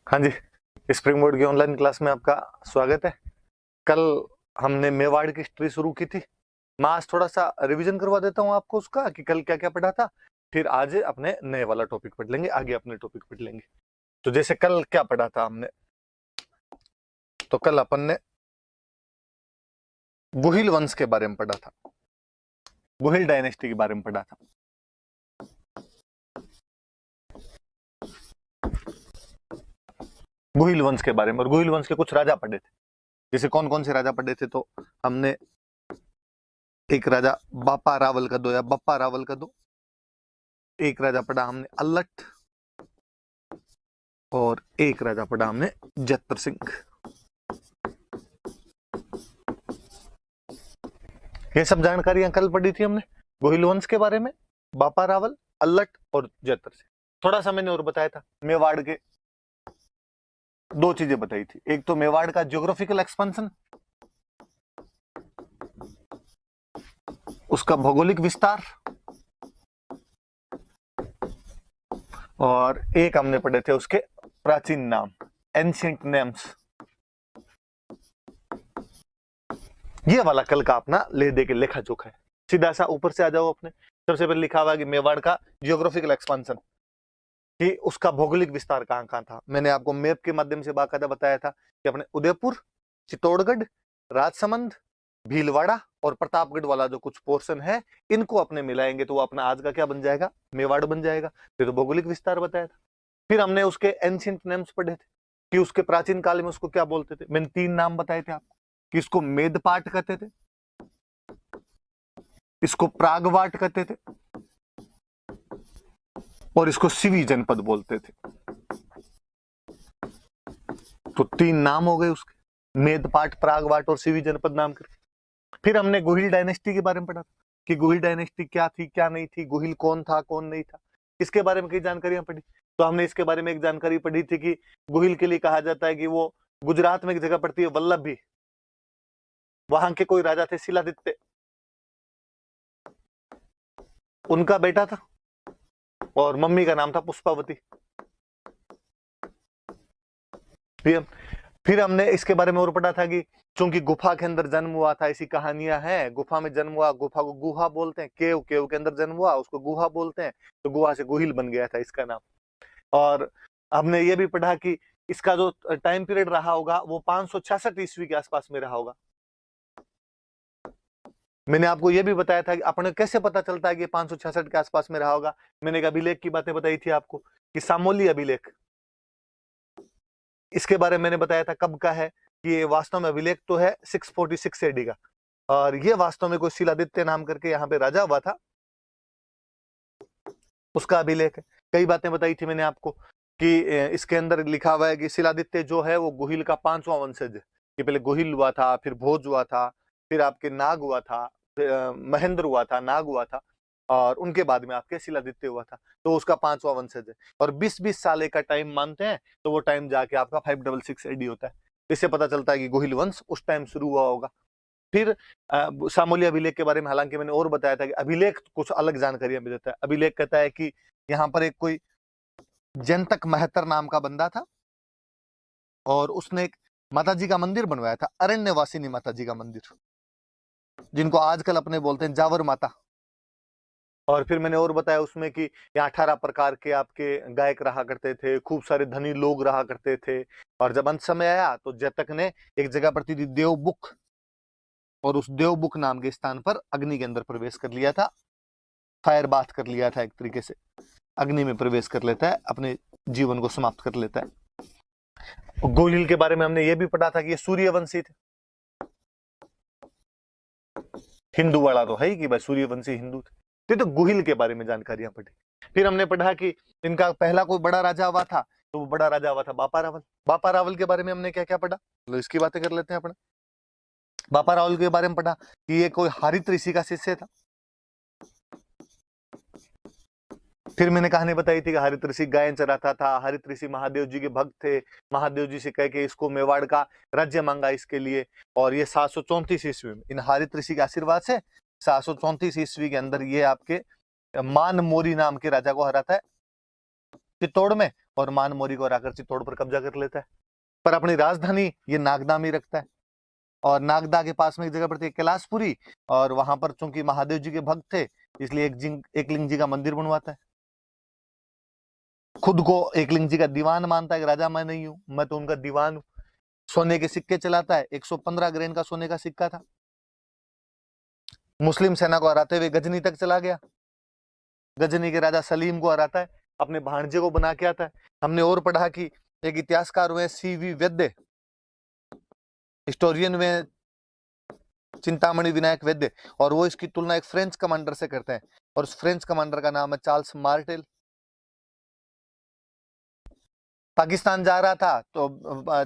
हाँ जी, spring board की online class में आपका स्वागत है। कल हमने मेवाड़ की हिस्ट्री शुरू की थी। मैं आज थोड़ा सा रिवीजन करवा देता हूँ आपको उसका कि कल क्या क्या पढ़ा था। फिर आज अपने नए वाला टॉपिक पढ़ लेंगे, आगे अपने टॉपिक पढ़ लेंगे। तो जैसे कल क्या पढ़ा था हमने, तो कल अपन ने गुहिल वंश के बारे में पढ़ा था, गुहिल डायनेस्टी के बारे में पढ़ा था। गुहिल वंश के बारे में, और गुहिल वंश के कुछ राजा पढ़े थे। जैसे कौन कौन से राजा पढ़े थे, तो हमने एक राजा बापा रावल का दो या बप्पा रावल का दो, एक राजा पढ़ा हमने अल्लट, और एक राजा पढ़ा हमने जत्र सिंह। ये सब जानकारियां कल पढ़ी थी हमने गोहिल वंश के बारे में, बापा रावल, अल्लट और जत्र सिंह। थोड़ा सा मैंने और बताया था मेवाड़ के दो चीजें बताई थी। एक तो मेवाड़ का ज्योग्राफिकल एक्सपेंशन, उसका भौगोलिक विस्तार, और एक हमने पढ़े थे उसके प्राचीन नाम, एंशिएंट नेम्स। ये वाला कल का अपना ले दे के लेखा जोखा है। सीधा सा ऊपर से आ जाओ। अपने सबसे पहले लिखा हुआ है कि मेवाड़ का जियोग्राफिकल एक्सपेंशन, कि उसका भौगोलिक विस्तार कहां कहां था। मैंने आपको मैप के माध्यम से बाकायदा बताया था कि अपने उदयपुर, चित्तौड़गढ़, राजसमंद, भीलवाड़ा और प्रतापगढ़ वाला जो कुछ पोर्शन है, इनको अपने मिलाएंगे तो वो अपना आज का क्या बन जाएगा, मेवाड़ बन जाएगा। फिर तो भौगोलिक विस्तार बताया था। फिर हमने उसके एंशिएंट नेम्स पढ़े थे कि उसके प्राचीन काल में उसको क्या बोलते थे। मैंने 3 नाम बताए थे आपको, कि इसको मेदपाट कहते थे, इसको प्रागवाट कहते थे, और इसको सिवी जनपद बोलते थे। तो 3 नाम हो गए उसके, मेदपाट, प्रागवाट और सिवी जनपद नाम करके। फिर हमने गुहिल डायनेस्टी के बारे में पढ़ा कि गुहिल डायनेस्टी क्या थी क्या नहीं थी, गुहिल कौन था कौन नहीं था, इसके बारे में कई जानकारियां पढ़ी। तो हमने इसके बारे में एक जानकारी पढ़ी थी कि गुहिल के लिए कहा जाता है कि वो गुजरात में एक जगह पड़ती है वल्लभी, वहां के कोई राजा थे शिलादित्य, उनका बेटा था, और मम्मी का नाम था पुष्पावती। फिर हमने इसके बारे में और पढ़ा था कि चूंकि गुफा के अंदर जन्म हुआ था, ऐसी कहानियां हैं, गुफा में जन्म हुआ, गुफा को गुहा बोलते हैं, केव केव के अंदर जन्म हुआ, उसको गुहा बोलते हैं, तो गुहा से गुहिल बन गया था इसका नाम। और हमने ये भी पढ़ा कि इसका जो टाइम पीरियड रहा होगा वो 566 ईस्वी के आसपास में रहा होगा। मैंने आपको यह भी बताया था कि अपने कैसे पता चलता है कि 566 के आसपास में रहा होगा। मैंने एक अभिलेख की बातें बताई थी आपको कि सामोली अभिलेख, इसके बारे में मैंने बताया था कब का है, कि ये वास्तव में अभिलेख तो है 646 एडी का, और ये वास्तव में कोई शिलादित्य नाम करके यहाँ पे राजा हुआ था, उसका अभिलेख है। कई बातें बताई थी मैंने आपको कि इसके अंदर लिखा हुआ है कि शिलादित्य जो है वो गुहिल का 5वां वंशज है, कि पहले गुहिल हुआ था, फिर भोज हुआ था, फिर आपके नाग हुआ था, महेंद्र हुआ था, नाग हुआ था, और उनके बाद में आपके शिलादित्य हुआ था। तो उसका 5वां वंशज है, और 20-20 साल का टाइम मानते हैं, तो वो टाइम जाके आपका 566 एडी होता है। इससे पता चलता है कि गुहिल वंश उस टाइम शुरू हुआ होगा। फिर सामोली अभिलेख के बारे में हालांकि मैंने और बताया था कि अभिलेख कुछ अलग जानकारियां भी देता है। अभिलेख कहता है कि यहाँ पर एक कोई जयंतक महतर नाम का बंदा था, और उसने एक माता जी का मंदिर बनवाया था, अरण्यवासिनी माता जी का मंदिर, जिनको आजकल अपने बोलते हैं जावर माता। और फिर मैंने और बताया उसमें कि यहाँ 18 प्रकार के आपके गायक रहा करते थे, खूब सारे धनी लोग रहा करते थे। और जब अंत समय आया तो जयतक ने एक जगह पड़ती थी देवबुक, और उस देवबुक नाम के स्थान पर अग्नि के अंदर प्रवेश कर लिया था, फायर बाथ कर लिया था, एक तरीके से अग्नि में प्रवेश कर लेता है, अपने जीवन को समाप्त कर लेता है। गोहिल के बारे में हमने ये भी पढ़ा था कि ये सूर्यवंशी थे। हिंदू वाला तो है ही कि भाई सूर्यवंशी हिंदू थे, तो गुहिल के बारे में जानकारियां पढ़ी। फिर हमने पढ़ा कि इनका पहला कोई बड़ा राजा हुआ था, तो वो बड़ा राजा हुआ था बापा रावल। बापा रावल के बारे में हमने क्या क्या पढ़ा, तो इसकी बातें कर लेते हैं अपने। बापा रावल के बारे में पढ़ा कि ये कोई हरित ऋषि का शिष्य था। फिर मैंने कहानी बताई थी कि हरित ऋषि गायन चराता था, हरित ऋषि महादेव जी के भक्त थे, महादेव जी से कह के इसको मेवाड़ का राज्य मांगा इसके लिए। और ये 734 ईस्वी में इन हरित ऋषि के आशीर्वाद से 734 ईस्वी के अंदर ये आपके मान मोरी नाम के राजा को हराता है चित्तौड़ में, और मानमोरी को हराकर चित्तौड़ पर कब्जा कर लेता है, पर अपनी राजधानी ये नागदा में रखता है। और नागदा के पास में एक जगह पड़ती है कैलाशपुरी, और वहां पर चूंकि महादेव जी के भक्त थे इसलिए एकलिंग जी का मंदिर बनवाता है। खुद को एकलिंग जी का दीवान मानता है कि राजा मैं नहीं हूं, मैं तो उनका दीवान हूं। सोने के सिक्के चलाता है, 115 ग्रेन का सोने का सिक्का था। मुस्लिम सेना को हराते हुए गजनी तक चला गया, गजनी के राजा सलीम को हराता है, अपने भांजे को बना के आता है। हमने और पढ़ा कि एक इतिहासकार हुए CV वैद्य, हिस्टोरियन में चिंतामणि विनायक वैद्य, और वो इसकी तुलना एक फ्रेंच कमांडर से करते हैं, और उस फ्रेंच कमांडर का नाम है चार्ल्स मार्टेल। पाकिस्तान जा रहा था तो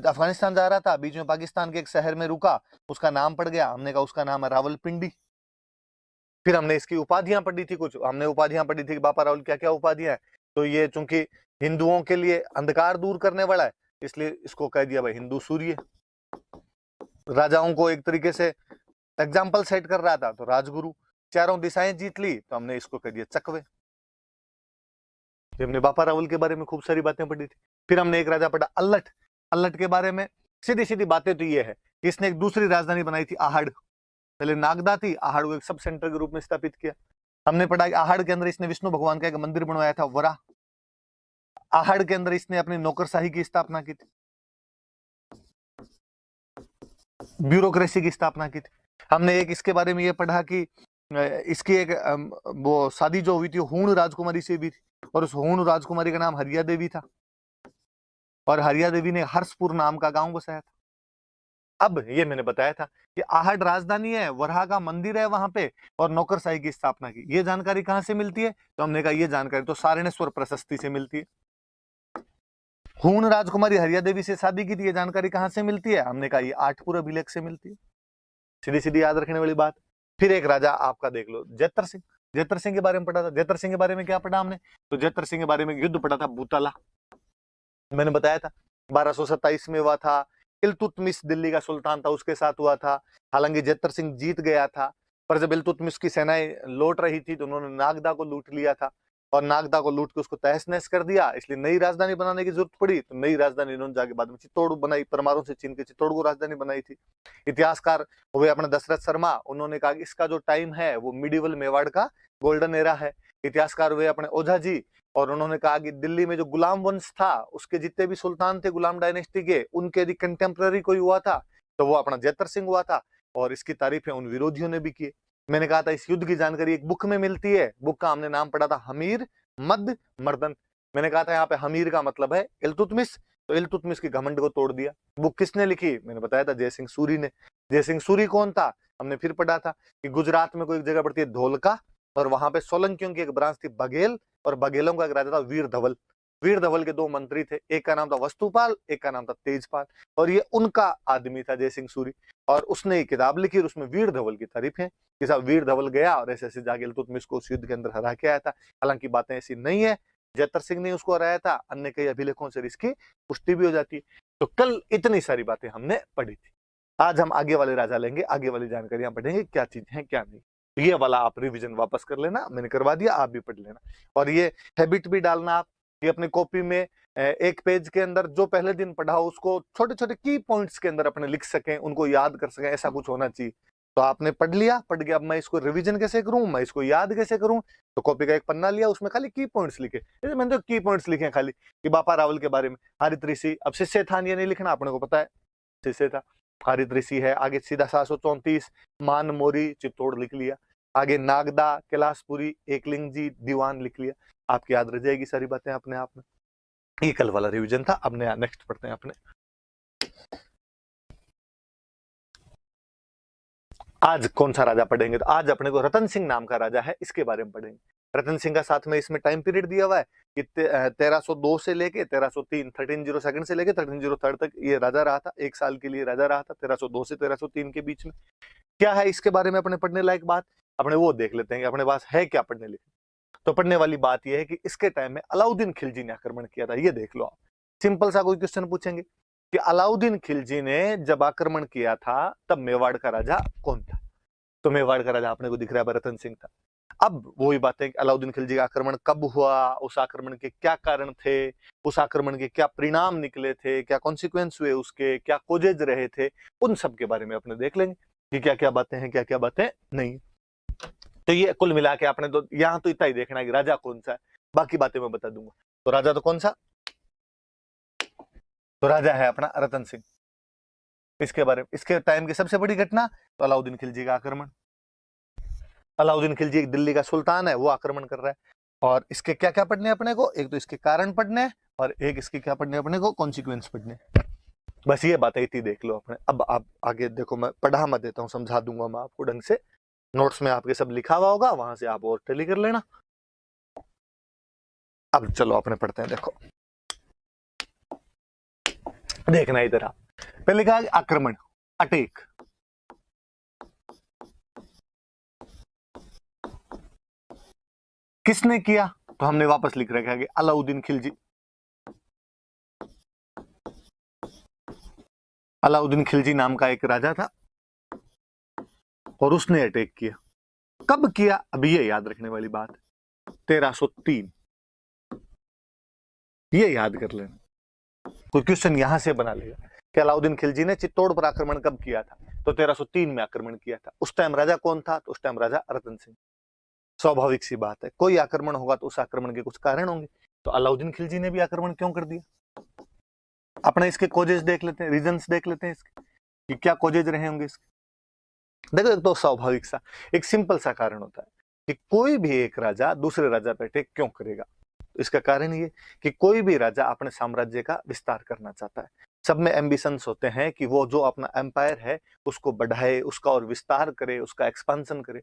अफगानिस्तान जा रहा था, बीच में पाकिस्तान के एक शहर में रुका, उसका नाम पड़ गया, हमने कहा उसका नाम है रावलपिंडी। फिर हमने इसकी उपाधियां पढ़ी थी, कुछ हमने उपाधियां पढ़ी थी कि बापा रावल क्या क्या उपाधियां हैं। तो ये चूंकि हिंदुओं के लिए अंधकार दूर करने वाला है इसलिए इसको कह दिया भाई हिंदू सूर्य। राजाओं को एक तरीके से एग्जाम्पल सेट कर रहा था तो राजगुरु। चारों दिशाएं जीत ली तो हमने इसको कह दिया चकवे। हमने बापा रावल के बारे में खूब सारी बातें पढ़ी थी। फिर हमने एक राजा पढ़ा अल्लट। अल्लट के बारे में सीधी सीधी बातें तो ये है कि इसने एक दूसरी राजधानी बनाई थी आहड़। पहले नागदा थी, आहड़ को एक सब सेंटर के रूप में स्थापित किया। हमने पढ़ा कि आहड़ के अंदर इसने विष्णु भगवान का एक मंदिर बनवाया था वरा। आहड़ के अंदर इसने अपनी नौकरशाही की स्थापना की थी, ब्यूरोक्रेसी की स्थापना की थी। हमने एक इसके बारे में ये पढ़ा कि इसकी एक वो शादी जो हुई थी हूण राजकुमारी से भी थी, और उस हूण राजकुमारी का नाम हरिया देवी था, और हरिया देवी ने हर्षपुर नाम का गांव बसाया था। अब ये मैंने बताया था कि आहड़ राजधानी है, वरहा का मंदिर है वहां पे, और नौकरशाही की स्थापना की। ये जानकारी कहां से मिलती है? तो हमने कहा ये जानकारी तो सारणेश्वर प्रशस्ति से मिलती है। हूण राजकुमारी हरिया देवी से शादी की थी, ये जानकारी कहां से मिलती है? हमने कहा ये आठपुर अभिलेख से मिलती है। सीधी सीधी याद रखने वाली बात। फिर एक राजा आपका देख लो जैतर सिंह। जैतर सिंह के बारे में पढ़ा था। जैतर सिंह के बारे में क्या पढ़ा हमने? तो जैतर सिंह के बारे में युद्ध पढ़ा था बूताला, मैंने बताया था 1227 में हुआ था। इल्तुतमिश दिल्ली का सुल्तान था, उसके साथ हुआ था। हालांकि जैतर सिंह जीत गया था, पर जब इल्तुतमिश की सेनाएं लौट रही थी तो उन्होंने नागदा को लूट लिया था, और नागदा को लूट के उसको तहस नहस कर दिया। इसलिए नई राजधानी बनाने की जरूरत पड़ी, तो नई राजधानी इन्होंने जाके बाद में चित्तौड़ बनाई। परमारों से छीन के चित्तौड़ को राजधानी बनाई थी। इतिहासकार हुए अपने दशरथ शर्मा, उन्होंने कहा कि इसका जो टाइम है वो मिडिवल मेवाड़ का गोल्डन एरा है। इतिहासकार हुए अपने ओझा जी, और उन्होंने कहा कि दिल्ली में जो गुलाम वंश था उसके जितने भी सुल्तान थे गुलाम डायनेस्टी के, उनके यदि कंटेम्प्रेरी कोई हुआ था तो वो अपना जैतर सिंह हुआ था, और इसकी तारीफें उन विरोधियों ने भी की। मैंने कहा था इस युद्ध की जानकारी एक बुक में मिलती है, बुक का हमने नाम पढ़ा था हमीर मद मर्दन। मैंने कहा था यहाँ पे हमीर का मतलब है इल्तुतमिश, तो इल्तुतमिश की घमंड को तोड़ दिया। बुक किसने लिखी? मैंने बताया था जयसिंह सूरी ने। जयसिंह सूरी कौन था? हमने फिर पढ़ा था कि गुजरात में कोई एक जगह पड़ती है धोलका, और वहां पे सोलंकियों की एक ब्रांच थी बघेल, और बघेलों का एक राजा था वीर धवल। वीर धवल के दो मंत्री थे, एक का नाम था वस्तुपाल, एक का नाम था तेजपाल, और ये उनका आदमी था जयसिंह सूरी। और उसने एक किताब लिखी और उसमें वीर धवल की तारीफ है कि साहब वीर धवल गया और ऐसे ऐसे जाके इल्तुतमिश को उस युद्ध के अंदर हरा के आया था। हालांकि बातें ऐसी नहीं है, जैतर सिंह ने उसको हराया था, अन्य कई अभिलेखों से इसकी पुष्टि भी हो जाती है। तो कल इतनी सारी बातें हमने पढ़ी थी। आज हम आगे वाले राजा लेंगे, आगे वाली जानकारियां पढ़ेंगे, क्या चीज है क्या नहीं। ये वाला आप रिवीजन वापस कर लेना, मैंने करवा दिया, आप भी पढ़ लेना। और ये हैबिट भी डालना आप, ये अपने कॉपी में एक पेज के अंदर जो पहले दिन पढ़ा हो उसको छोटे छोटे की पॉइंट्स के अंदर अपने लिख सकें, उनको याद कर सकें, ऐसा कुछ होना चाहिए। तो आपने पढ़ लिया, पढ़ गया, अब मैं इसको रिवीजन कैसे करूं, मैं इसको याद कैसे करूं? तो कॉपी का एक पन्ना लिया, उसमें खाली की पॉइंट्स लिखे। मैंने तो की पॉइंट्स लिखे खाली कि बापा रावल के बारे में, हरित ऋषि। अब शिष्य था ये नहीं लिखना, अपने को पता है शिष्य था, हरित ऋषि है। आगे सीधा 734 मान मोरी चित्तौड़ लिख लिया, आगे नागदा कैलाशपुरी एकलिंग जी दीवान लिख लिया। आपकी याद रह जाएगी सारी बातें अपने आप में। ये कल वाला रिवीजन था। अब नया नेक्स्ट पढ़ते हैं अपने। आज कौन सा राजा पढ़ेंगे? तो आज अपने को रतन सिंह नाम का राजा है, इसके बारे में पढ़ेंगे। रतन सिंह का साथ में इसमें टाइम पीरियड दिया हुआ है कि 1302 से लेके 1303, 1302 से लेके 1303 तक ये राजा रहा था। एक साल के लिए राजा रहा था, 1302 से 1303 के बीच में। क्या है इसके बारे में अपने पढ़ने लायक बात, अपने वो देख लेते हैं कि अपने पास है क्या पढ़ने लिखने। तो पढ़ने वाली बात यह है कि इसके टाइम में अलाउद्दीन खिलजी ने आक्रमण किया था। ये देख लो आप, सिंपल सा कोई क्वेश्चन पूछेंगे कि अलाउद्दीन खिलजी ने जब आक्रमण किया था तब मेवाड़ का राजा कौन था? तो मेवाड़ का राजा अपने को दिख रहा है रतन सिंह था। अब वही बातें कि अलाउद्दीन खिलजी का आक्रमण कब हुआ, उस आक्रमण के क्या कारण थे, उस आक्रमण के क्या परिणाम निकले थे, क्या कॉन्सिक्वेंस हुए उसके, क्या कोजेज रहे थे, उन सब के बारे में अपने देख लेंगे कि क्या क्या बातें हैं, क्या क्या बातें नहीं। तो ये कुल मिला के आपने तो यहाँ तो इतना ही देखना है कि राजा कौन सा है, बाकी बातें मैं बता दूंगा। तो राजा तो कौन सा, तो राजा है अपना रतन सिंह। इसके बारे में, इसके टाइम की सबसे बड़ी घटना तो अलाउद्दीन खिलजी का आक्रमण। अलाउद्दीन खिलजी एक दिल्ली का सुल्तान है, वो आक्रमण कर रहा है। और इसके क्या क्या पढ़ने अपने को, एक तो इसके कारण पढ़ने हैं और एक इसके क्या पढ़ने अपने को, कॉन्सिक्वेंस पढ़ने। बस ये बातें इतनी देख लो अपने। अब आप आगे देखो, मैं पढ़ा मत देता हूँ, समझा दूंगा मैं आपको ढंग से। नोट्स में आपके सब लिखा हुआ होगा, वहां से आप और टैली कर लेना। अब चलो अपने पढ़ते हैं। देखो देखना इधर आप, पहले कहा आक्रमण, अटैक। किसने किया, तो हमने वापस लिख रखा है कि अलाउद्दीन खिलजी। अलाउद्दीन खिलजी नाम का एक राजा था और उसने अटैक किया। कब किया, अभी ये याद रखने वाली बात है, 1303। ये याद कर लेना, कोई क्वेश्चन यहां से बना लेगा कि अलाउद्दीन खिलजी ने चित्तौड़ पर आक्रमण कब किया था, तो 1303 में आक्रमण किया था। उस टाइम राजा कौन था, तो उस टाइम राजा रतन सिंह। स्वाभाविक सी बात है, कोई आक्रमण होगा तो उस आक्रमण के कुछ कारण होंगे। तो अलाउद्दीन खिलजी ने भी आक्रमण क्यों कर दिया, अपने इसके कोजेज देख लेते हैं, रीजंस देख लेते हैं इसके कि क्या कोजेज रहे होंगे इसके। देखो एक तो स्वाभाविक सा, एक सिंपल सा कारण होता है कि कोई भी एक राजा दूसरे राजा पे अटैक क्यों करेगा। इसका कारण ये कि कोई भी राजा अपने साम्राज्य का विस्तार करना चाहता है। सब में एम्बिशंस होते हैं कि वो जो अपना एम्पायर है उसको बढ़ाए, उसका और विस्तार करे, उसका एक्सपांशन करे।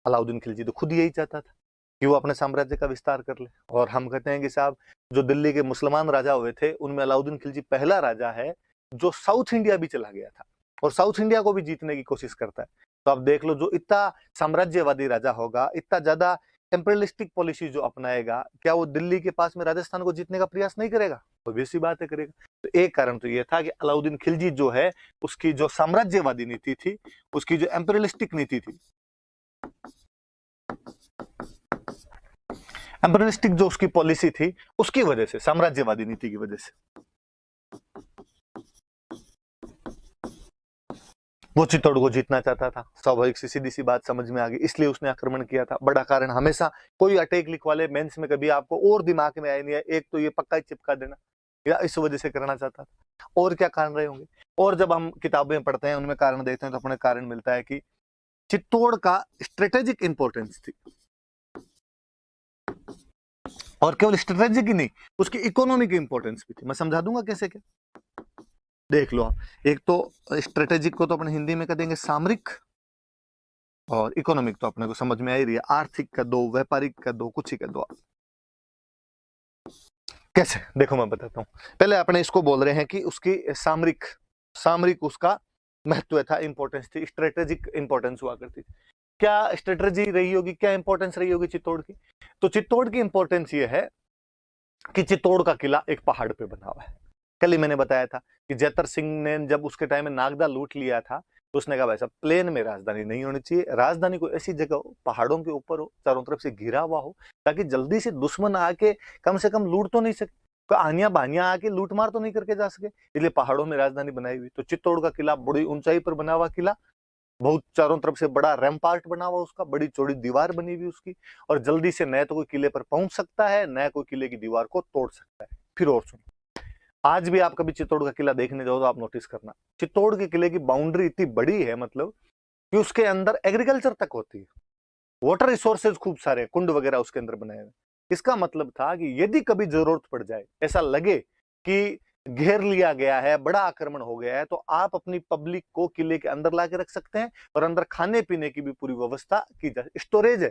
अलाउद्दीन खिलजी तो खुद यही चाहता था कि वो अपने साम्राज्य का विस्तार कर ले। और हम कहते हैं कि साहब, जो दिल्ली के मुसलमान राजा हुए थे उनमें अलाउद्दीन खिलजी पहला राजा है जो साउथ इंडिया भी चला गया था और साउथ इंडिया को भी जीतने की कोशिश करता है। तो आप देख लो, जो इतना साम्राज्यवादी राजा होगा, इतना ज्यादा एम्पेरियलिस्टिक पॉलिसी जो अपनाएगा, क्या वो दिल्ली के पास में राजस्थान को जीतने का प्रयास नहीं करेगा, ऑब्वियस सी बात है करेगा। तो एक कारण तो ये था कि अलाउद्दीन खिलजी जो है, उसकी जो साम्राज्यवादी नीति थी, उसकी जो एम्पेरियलिस्टिक नीति थी, एम्पेरियलिस्टिक जो उसकी पॉलिसी थी, उसकी वजह से, साम्राज्यवादी नीति की वजह से वो चित्तौड़ को जीतना चाहता था। स्वाभाविक सी सीधी सी बात समझ में आ गई, इसलिए उसने आक्रमण किया था। बड़ा कारण हमेशा कोई अटैक लिखवा ले मेंस में, कभी आपको और दिमाग में आया नहीं है, एक तो ये पक्का ही चिपका देना, या इस वजह से करना चाहता था। और क्या कारण रहे होंगे, और जब हम किताबें पढ़ते हैं उनमें कारण देखते हैं तो अपने कारण मिलता है कि चित्तौड़ का स्ट्रेटेजिक इंपॉर्टेंस थी। और केवल स्ट्रेटेजिक ही नहीं, उसकी इकोनॉमिक इंपॉर्टेंस भी थी। मैं समझा दूंगा कैसे क्या, देख लो आप। एक तो स्ट्रेटेजिक को तो अपने हिंदी में कह देंगे सामरिक, और इकोनॉमिक तो अपने को समझ में आ ही रही है, आर्थिक का दो, व्यापारिक का दो, कुछ ही का दो। कैसे, देखो मैं बताता हूँ। पहले अपने इसको बोल रहे हैं कि उसकी सामरिक, सामरिक उसका महत्व था, इंपॉर्टेंस थी, स्ट्रेटेजिक इंपॉर्टेंस हुआ करती थी। क्या स्ट्रेटेजी रही होगी, क्या इंपॉर्टेंस रही होगी चित्तौड़ की, तो चित्तौड़ की इंपॉर्टेंस ये है कि चित्तौड़ का किला एक पहाड़ पे बना हुआ है। कल ही मैंने बताया था कि जैतर सिंह ने जब उसके टाइम में नागदा लूट लिया था, तो उसने कहा ऐसा प्लेन में राजधानी नहीं होनी चाहिए, राजधानी कोई ऐसी जगह हो, पहाड़ों के ऊपर हो, चारों तरफ से घिरा हुआ हो, ताकि जल्दी से दुश्मन आके कम से कम लूट तो नहीं सके, कोई आनिया बानिया आके लूट मार तो नहीं करके जा सके, इसलिए पहाड़ों में राजधानी बनाई हुई। तो चित्तौड़ का किला बड़ी ऊंचाई पर बना हुआ किला, बहुत चारों तरफ से बड़ा रैम्पार्ट बना हुआ उसका, बड़ी चौड़ी दीवार बनी हुई उसकी, और जल्दी से न तो कोई किले पर पहुंच सकता है, न कोई किले की दीवार को तोड़ सकता है। फिर और सुनो, आज भी आप कभी चित्तौड़ का किला देखने जाओ तो आप नोटिस करना, चित्तौड़ के किले की बाउंड्री इतनी बड़ी है, मतलब कि उसके अंदर एग्रीकल्चर तक होती है, वाटर रिसोर्सेज खूब सारे, कुंड वगैरह उसके अंदर बनाए हुए। इसका मतलब था कि यदि कभी जरूरत पड़ जाए, ऐसा लगे कि घेर लिया गया है, बड़ा आक्रमण हो गया है, तो आप अपनी पब्लिक को किले के अंदर ला के रख सकते हैं, और अंदर खाने पीने की भी पूरी व्यवस्था की जाए। स्टोरेज है,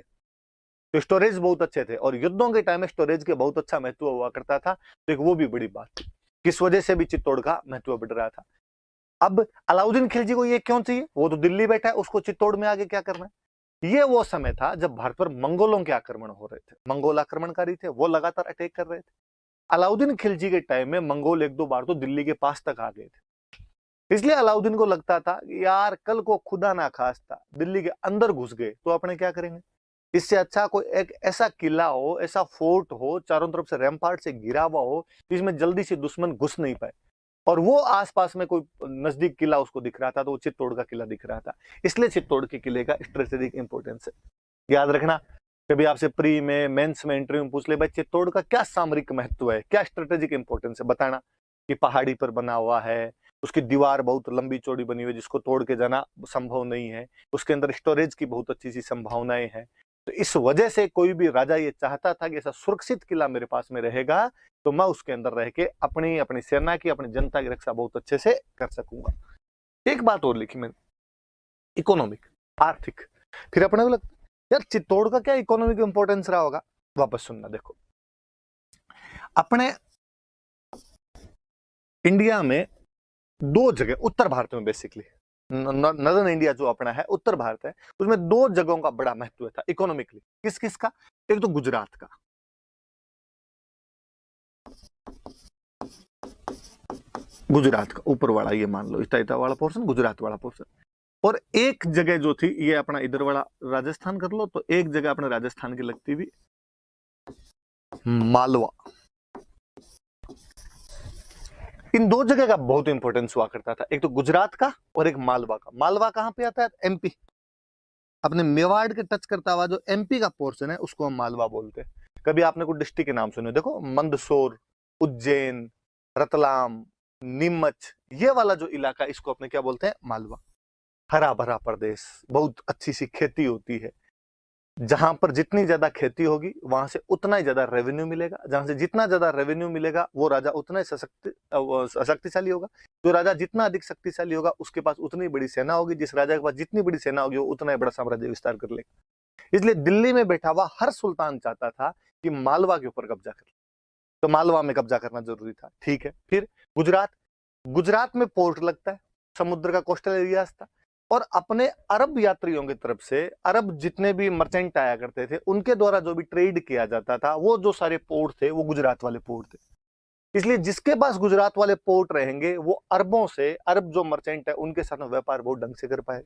तो स्टोरेज बहुत अच्छे थे, और युद्धों के टाइम में स्टोरेज के बहुत अच्छा महत्व हुआ करता था। तो एक वो भी बड़ी बात थी, किस वजह से भी चित्तौड़ का महत्व बढ़ रहा था। अब अलाउद्दीन खिलजी को ये क्यों चाहिए, वो तो दिल्ली बैठा है, उसको चित्तौड़ में आगे क्या करना है। ये वो समय था जब भारत पर मंगोलों के आक्रमण हो रहे थे, मंगोल आक्रमणकारी थे, वो लगातार अटैक कर रहे थे। अलाउद्दीन खिलजी के टाइम में मंगोल एक दो बार तो दिल्ली के पास तक आ गए थे, इसलिए अलाउद्दीन को लगता था यार कल को खुदा ना खास्ता दिल्ली के अंदर घुस गए तो अपने क्या करेंगे। इससे अच्छा कोई एक ऐसा किला हो, ऐसा फोर्ट हो, चारों तरफ से रैम्पार्ट से घिरा हुआ हो, जिसमें जल्दी से दुश्मन घुस नहीं पाए। और वो आसपास में कोई नजदीक किला उसको दिख रहा था, तो वो चित्तौड़ का किला दिख रहा था। इसलिए चित्तौड़ के किले का स्ट्रेटेजिक इंपोर्टेंस है। याद रखना, कभी आपसे प्री में, मेंस में, इंटरव्यू में पूछ ले, भाई चित्तौड़ का क्या सामरिक महत्व है, क्या स्ट्रेटेजिक इंपोर्टेंस है, बताना। कि पहाड़ी पर बना हुआ है, उसकी दीवार बहुत लंबी चौड़ी बनी हुई है, जिसको तोड़ के जाना संभव नहीं है, उसके अंदर स्टोरेज की बहुत अच्छी सी संभावनाएं हैं। तो इस वजह से कोई भी राजा ये चाहता था कि ऐसा सुरक्षित किला मेरे पास में रहेगा, तो मैं उसके अंदर रह के अपनी अपनी सेना की, अपनी जनता की रक्षा बहुत अच्छे से कर सकूंगा। एक बात और लिखी मैंने, इकोनॉमिक, आर्थिक। फिर अपने को लगता यार चित्तौड़ का क्या इकोनॉमिक इंपोर्टेंस रहा होगा, वापस सुनना। देखो, अपने इंडिया में दो जगह, उत्तर भारत में बेसिकली, नॉर्दर्न इंडिया जो अपना है, उत्तर भारत है, उसमें दो जगहों का बड़ा महत्व था इकोनॉमिकली। किस किस का? एक तो गुजरात का, गुजरात का ऊपर वाला, ये मान लो इतना वाला पोर्शन, गुजरात वाला पोर्शन। और एक जगह जो थी, ये अपना इधर वाला राजस्थान कर लो, तो एक जगह अपने राजस्थान की लगती भी मालवा। इन दो जगह का बहुत इंपॉर्टेंस हुआ करता था, एक तो गुजरात का और एक मालवा का। मालवा कहां पे आता है? एमपी, अपने मेवाड़ के टच करता हुआ जो एमपी का पोर्शन है, उसको हम मालवा बोलते हैं। कभी आपने कोई डिस्ट्रिक्ट के नाम सुने? देखो, मंदसौर, उज्जैन, रतलाम, नीमच, ये वाला जो इलाका, इसको अपने क्या बोलते हैं? मालवा। हरा भरा प्रदेश, बहुत अच्छी सी खेती होती है। जहां पर जितनी ज्यादा खेती होगी, वहां से उतना ही ज्यादा रेवेन्यू मिलेगा। जहां से जितना ज्यादा रेवेन्यू मिलेगा, वो राजा उतना ही शक्तिशाली होगा। जो राजा जितना अधिक शक्तिशाली होगा, उसके पास उतनी बड़ी सेना होगी। जिस राजा के पास जितनी बड़ी सेना होगी, वो उतना ही बड़ा साम्राज्य विस्तार कर लेगा। इसलिए दिल्ली में बैठा हुआ हर सुल्तान चाहता था कि मालवा के ऊपर कब्जा कर ले, तो मालवा में कब्जा करना जरूरी था। ठीक है, फिर गुजरात। गुजरात में पोर्ट लगता है, समुद्र का कोस्टल एरिया था। और अपने अरब यात्रियों की तरफ से, अरब जितने भी मर्चेंट आया करते थे, उनके द्वारा जो भी ट्रेड किया जाता था, वो जो सारे पोर्ट थे, वो गुजरात वाले पोर्ट थे। इसलिए जिसके पास गुजरात वाले पोर्ट रहेंगे, वो अरबों से, अरब जो मर्चेंट है, उनके साथ में व्यापार बहुत ढंग से कर पाए।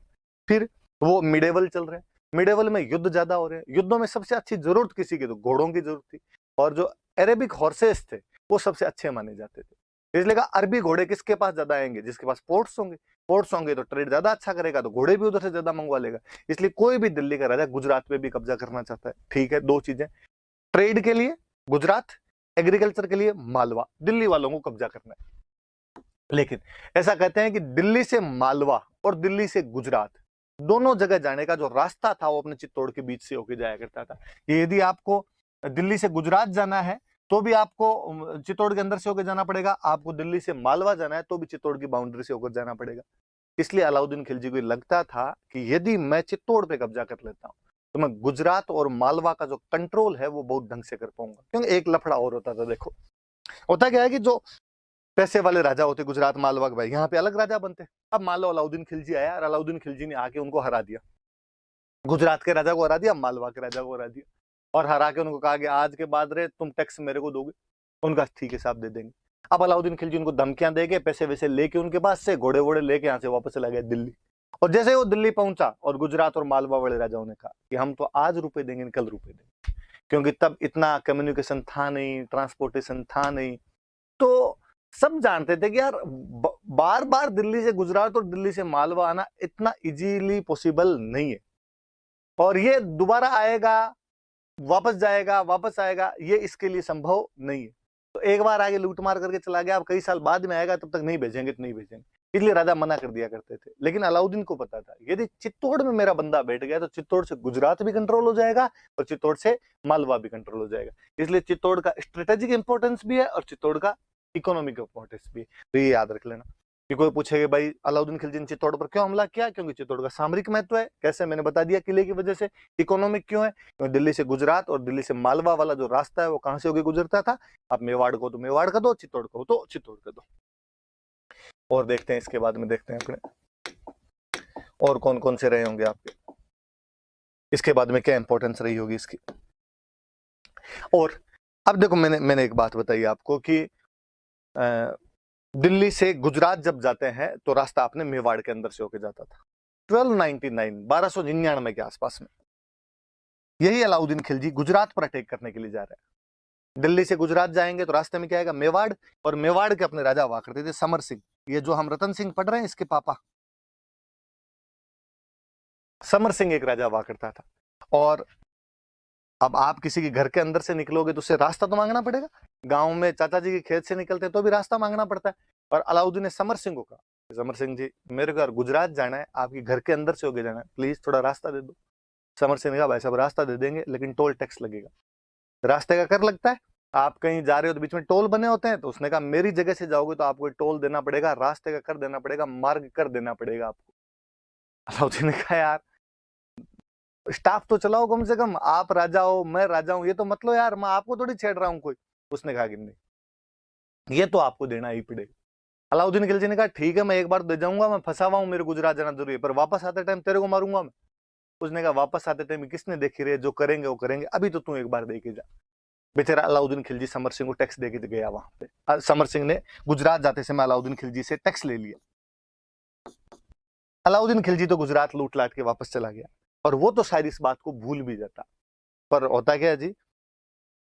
फिर वो मिडेवल चल रहे हैं, मिडेवल में युद्ध ज्यादा हो रहे हैं। युद्धों में सबसे अच्छी जरूरत किसी की? तो घोड़ों की जरूरत थी, और जो अरेबिक हॉर्सेस थे, वो सबसे अच्छे माने जाते थे। इसलिए अरबी घोड़े किसके पास ज्यादा आएंगे? जिसके पास पोर्ट्स होंगे। पोर्ट्स होंगे तो ट्रेड ज्यादा अच्छा करेगा, तो घोड़े भी उधर से ज्यादा मंगवा लेगा। इसलिए कोई भी दिल्ली का राजा गुजरात पे भी कब्जा करना चाहता है। ठीक है, दो चीजें, ट्रेड के लिए गुजरात, एग्रीकल्चर के लिए मालवा। दिल्ली वालों को कब्जा करना है। लेकिन ऐसा कहते हैं कि दिल्ली से मालवा और दिल्ली से गुजरात, दोनों जगह जाने का जो रास्ता था, वो अपने चित्तौड़ के बीच से होकर जाया करता था। यदि आपको दिल्ली से गुजरात जाना है, तो भी आपको चित्तौड़ के अंदर से होकर जाना पड़ेगा। आपको दिल्ली से मालवा जाना है, तो भी चित्तौड़ की बाउंड्री से होकर जाना पड़ेगा। इसलिए अलाउद्दीन खिलजी को लगता था कि यदि मैं चित्तौड़ पे कब्जा कर लेता हूं, तो मैं गुजरात और मालवा का जो कंट्रोल है, वो बहुत ढंग से कर पाऊंगा। क्योंकि एक लफड़ा और होता था। देखो, होता क्या है कि जो पैसे वाले राजा होते गुजरात मालवा के, भाई यहाँ पे अलग राजा बनते। अब मान लो अलाउद्दीन खिलजी आया, और अलाउद्दीन खिलजी ने आके उनको हरा दिया, गुजरात के राजा को हरा दिया, मालवा के राजा को हरा दिया, और हरा के उनको कहा कि आज के बाद रे तुम टैक्स मेरे को दोगे। उनका ठीक है, साहब दे देंगे। अब अलाउद्दीन खिलजी उनको धमकियां देके, पैसे वैसे लेके उनके पास से, घोड़े वोड़े लेके यहाँ से वापस चला गया दिल्ली। और जैसे वो दिल्ली पहुंचा, और गुजरात और मालवा वाले राजाओं ने कहा कि हम तो आज रुपए देंगे, कल रुपए देंगे, क्योंकि तब इतना कम्युनिकेशन था नहीं, ट्रांसपोर्टेशन था नहीं। तो सब जानते थे कि यार बार बार दिल्ली से गुजरात और दिल्ली से मालवा आना इतना इजीली पॉसिबल नहीं है, और ये दोबारा आएगा, वापस जाएगा, वापस आएगा, ये इसके लिए संभव नहीं है। तो एक बार आगे लूट मार करके चला गया, अब कई साल बाद में आएगा, तब तक नहीं भेजेंगे तो नहीं भेजेंगे। इसलिए राजा मना कर दिया करते थे। लेकिन अलाउद्दीन को पता था, यदि चित्तौड़ में मेरा बंदा बैठ गया, तो चित्तौड़ से गुजरात भी कंट्रोल हो जाएगा, और चित्तौड़ से मालवा भी कंट्रोल हो जाएगा। इसलिए चित्तौड़ का स्ट्रेटेजिक इंपॉर्टेंस भी है, और चित्तौड़ का इकोनॉमिक इंपॉर्टेंस भी है। तो ये याद रख लेना कि कोई पूछेगा भाई अलाउद्दीन खिलजी ने चित्तौड़ पर क्यों हमला किया? क्योंकि चित्तौड़ का सामरिक महत्व है। कैसे? मैंने बता दिया, किले की वजह से। इकोनॉमिक क्यों है? क्योंकि दिल्ली से गुजरात और दिल्ली से मालवा वाला जो रास्ता है, वो कहां से होकर गुजरता था? आप मेवाड़ को तो मेवाड़ का दो, चित्तौड़ को तो चित्तौड़ का दो। और देखते हैं, इसके बाद में देखते हैं अपने और कौन कौन से रहे होंगे आपके, इसके बाद में क्या इंपॉर्टेंस रही होगी इसकी। और अब देखो, मैंने एक बात बताई आपको कि दिल्ली से गुजरात जब जाते हैं, तो रास्ता अपने मेवाड़ के अंदर से होकर जाता था। 1299 के आसपास में यही अलाउद्दीन खिलजी गुजरात पर अटैक करने के लिए जा रहा है। दिल्ली से गुजरात जाएंगे तो रास्ते में क्या आएगा, मेवाड़, और मेवाड़ के अपने राजा हुआ करते थे समर सिंह। ये जो हम रतन सिंह पढ़ रहे हैं इसके पापा समर सिंह एक राजा हुआ करता था। और अब आप किसी के घर के अंदर से निकलोगे तो उससे रास्ता तो मांगना पड़ेगा। गांव में चाचा जी के खेत से निकलते तो भी रास्ता मांगना पड़ता है। और अलाउद्दीन ने समर सिंह को कहा, समर सिंह जी मेरे को गुजरात जाना है, आपके घर के अंदर से होके जाना है, प्लीज थोड़ा रास्ता दे दो। समर सिंह ने कहा भाई साहब रास्ता दे देंगे लेकिन टोल टैक्स लगेगा। रास्ते का कर लगता है, आप कहीं जा रहे हो तो बीच में टोल बने होते हैं, तो उसने कहा मेरी जगह से जाओगे तो आपको टोल देना पड़ेगा, रास्ते का कर देना पड़ेगा, मार्ग कर देना पड़ेगा आपको। अलाउद्दीन ने कहा यार स्टाफ तो चलाओ कम से कम, आप राजा हो मैं राजा हूं, ये तो मतलब यार मैं आपको थोड़ी छेड़ रहा हूं कोई। उसने कहा कि नहीं ये तो आपको देना ही पड़ेगा। अलाउद्दीन खिलजी ने कहा ठीक है मैं एक बार दे जाऊंगा, मैं फंसा हुआ हूं, मेरे गुजरात जाना जरूरी है, पर वापस आते टाइम तेरे को मारूंगा मैं। उसने कहा वापस आते टाइम किसने देखी रहे, जो करेंगे वो करेंगे, अभी तो तू एक बार दे के जा। बेचारा अलाउद्दीन खिलजी समर सिंह को टैक्स देके गया वहां पे। समर सिंह ने गुजरात जाते समय अलाउद्दीन खिलजी से टैक्स ले लिया। अलाउद्दीन खिलजी तो गुजरात लूट लाट के वापस चला गया, और वो तो शायद इस बात को भूल भी जाता। पर होता क्या जी,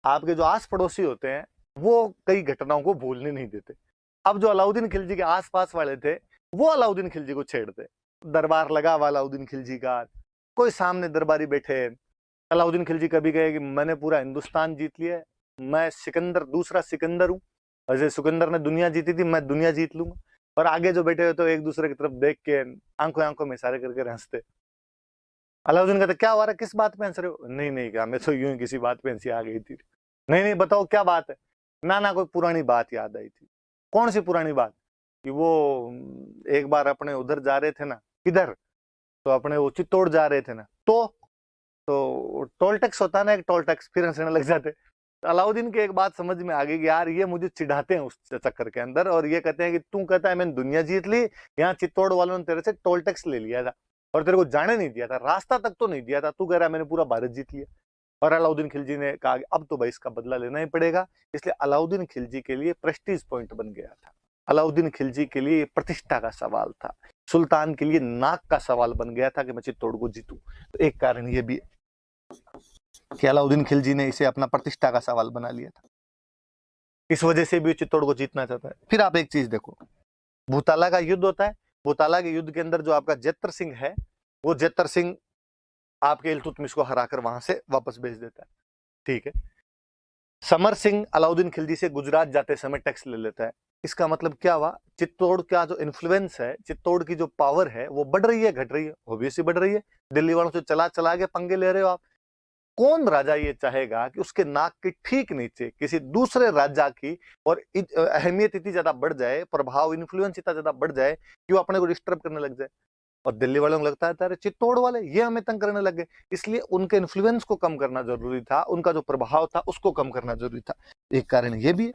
आपके जो आस पड़ोसी होते हैं वो कई घटनाओं को भूलने नहीं देते। अब जो अलाउद्दीन खिलजी के आसपास वाले थे वो अलाउद्दीन खिलजी को छेड़ते। दरबार लगा हुआ अलाउद्दीन खिलजी का, कोई सामने दरबारी बैठे। अलाउद्दीन खिलजी कभी कहे कि मैंने पूरा हिंदुस्तान जीत लिया है, मैं सिकंदर दूसरा सिकंदर हूँ, जैसे सिकंदर ने दुनिया जीती थी मैं दुनिया जीत लूंगा। और आगे जो बैठे हुए तो एक दूसरे की तरफ देख के आंखों आंखों में इशारे करके हंसते। अलाउद्दीन कहते क्या हो रहा है, किस बात पे हंस रहे हो? नहीं नहीं क्या, मैं तो यूं ही किसी बात पे हंसी आ गई थी। नहीं नहीं बताओ क्या बात है? ना ना कोई पुरानी बात याद आई थी। कौन सी पुरानी बात? कि वो एक बार अपने उधर जा रहे थे ना, किधर, तो अपने वो चित्तौड़ जा रहे थे ना, तो टोल टैक्स होता है ना एक टोल टैक्स, फिर हंसने लग जाते। तो अलाउद्दीन की एक बात समझ में आ गई कि यार ये मुझे चिढ़ाते हैं उस चक्कर के अंदर, और ये कहते हैं कि तू कहता है मैंने दुनिया जीत ली, यहाँ चित्तौड़ वालों ने तेरे से टोल टैक्स ले लिया था और तेरे को जाने नहीं दिया था, रास्ता तक तो नहीं दिया था, तू कह रहा है मैंने पूरा भारत जीत लिया। और अलाउद्दीन खिलजी ने कहा अब तो भाई इसका बदला लेना ही पड़ेगा। इसलिए अलाउद्दीन खिलजी के लिए प्रेस्टीज पॉइंट बन गया था, अलाउद्दीन खिलजी के लिए प्रतिष्ठा का सवाल था, सुल्तान के लिए नाक का सवाल बन गया था कि मैं चित्तौड़ को जीतूं। तो एक कारण ये भी कि अलाउद्दीन खिलजी ने इसे अपना प्रतिष्ठा का सवाल बना लिया था, इस वजह से भी चित्तौड़ को जीतना चाहता है। फिर आप एक चीज देखो, भूताला का युद्ध होता है, भूताला के युद्ध के अंदर जो आपका जेतर सिंह है, वो जेतर सिंह आपके इल्तुतमिश को हराकर वहां से वापस भेज देता है। ठीक है, समर सिंह अलाउद्दीन खिलजी से गुजरात जाते समय टैक्स ले लेता है। इसका मतलब क्या हुआ, चित्तौड़ का जो इन्फ्लुएंस है, चित्तौड़ की जो पावर है वो बढ़ रही है घट रही है? ऑब्वियसली बढ़ रही है। दिल्ली वालों से चला चला के पंगे ले रहे हो आप। कौन राजा ये चाहेगा कि उसके नाक के ठीक नीचे किसी दूसरे राजा की और अहमियत इतनी ज्यादा बढ़ जाए, प्रभाव इन्फ्लुएंस इतना ज्यादा बढ़ जाए कि वो अपने को डिस्टर्ब करने लग जाए? और दिल्ली वालों को लगता है अरे चित्तौड़ वाले ये हमें तंग करने लगे, इसलिए उनके इन्फ्लुएंस को कम करना जरूरी था, उनका जो प्रभाव था उसको कम करना जरूरी था। एक कारण ये भी है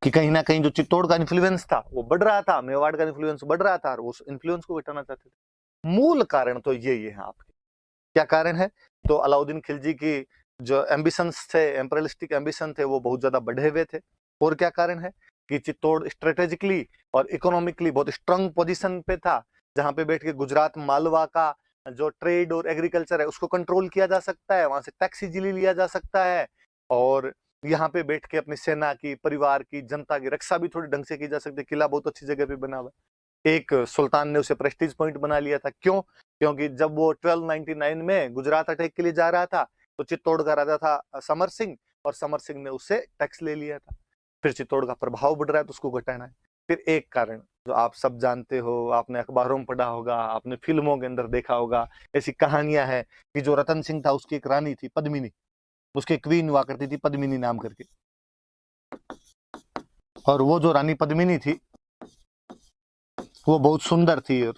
कि कहीं ना कहीं जो चित्तौड़ का इन्फ्लुएंस था वो बढ़ रहा था, मेवाड़ का इन्फ्लुएंस बढ़ रहा था, और उस इन्फ्लुएंस को घटाना चाहते थे। मूल कारण तो यही है आपके। क्या कारण है? तो अलाउद्दीन खिलजी की जो एम्बिशंस थे, एम्परियलिस्टिक एम्बिशन थे, वो बहुत ज्यादा बढ़े हुए थे। और क्या कारण है कि चित्तौड़ स्ट्रेटेजिकली और इकोनॉमिकली बहुत स्ट्रांग पोजीशन पे था, जहां पे बैठ के गुजरात मालवा का जो ट्रेड और एग्रीकल्चर है उसको कंट्रोल किया जा सकता है, वहां से टैक्स इजीली लिया जा सकता है, और यहाँ पे बैठ के अपनी सेना की, परिवार की, जनता की रक्षा भी थोड़ी ढंग से की जा सकती है। किला बहुत अच्छी जगह पे बना हुआ है। एक सुल्तान ने उसे प्रेस्टीज पॉइंट बना लिया था। क्यों? क्योंकि जब वो 1299 में गुजरात अटैक के लिए जा रहा था तो चित्तौड़ का राजा था समर सिंह, और समर सिंह ने उससे टैक्स ले लिया था। फिर चित्तौड़ का प्रभाव बढ़ रहा है तो उसको घटाना है। फिर एक कारण जो आप सब जानते हो, आपने अखबारों में पढ़ा होगा, आपने फिल्मों के अंदर देखा होगा, ऐसी कहानियां हैं कि जो रतन सिंह था उसकी एक रानी थी पद्मिनी, उसकी क्वीन हुआ करती थी पद्मिनी नाम करके, और वो जो रानी पद्मिनी थी वो बहुत सुंदर थी, और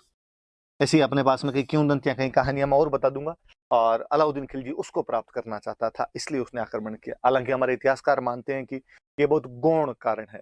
ऐसी अपने पास में कई किंवदंतियां, कई कहानियां मैं और बता दूंगा। और अलाउद्दीन खिलजी उसको प्राप्त करना चाहता था, इसलिए उसने आक्रमण किया। हालांकि हमारे इतिहासकार मानते हैं कि ये बहुत गौण कारण है,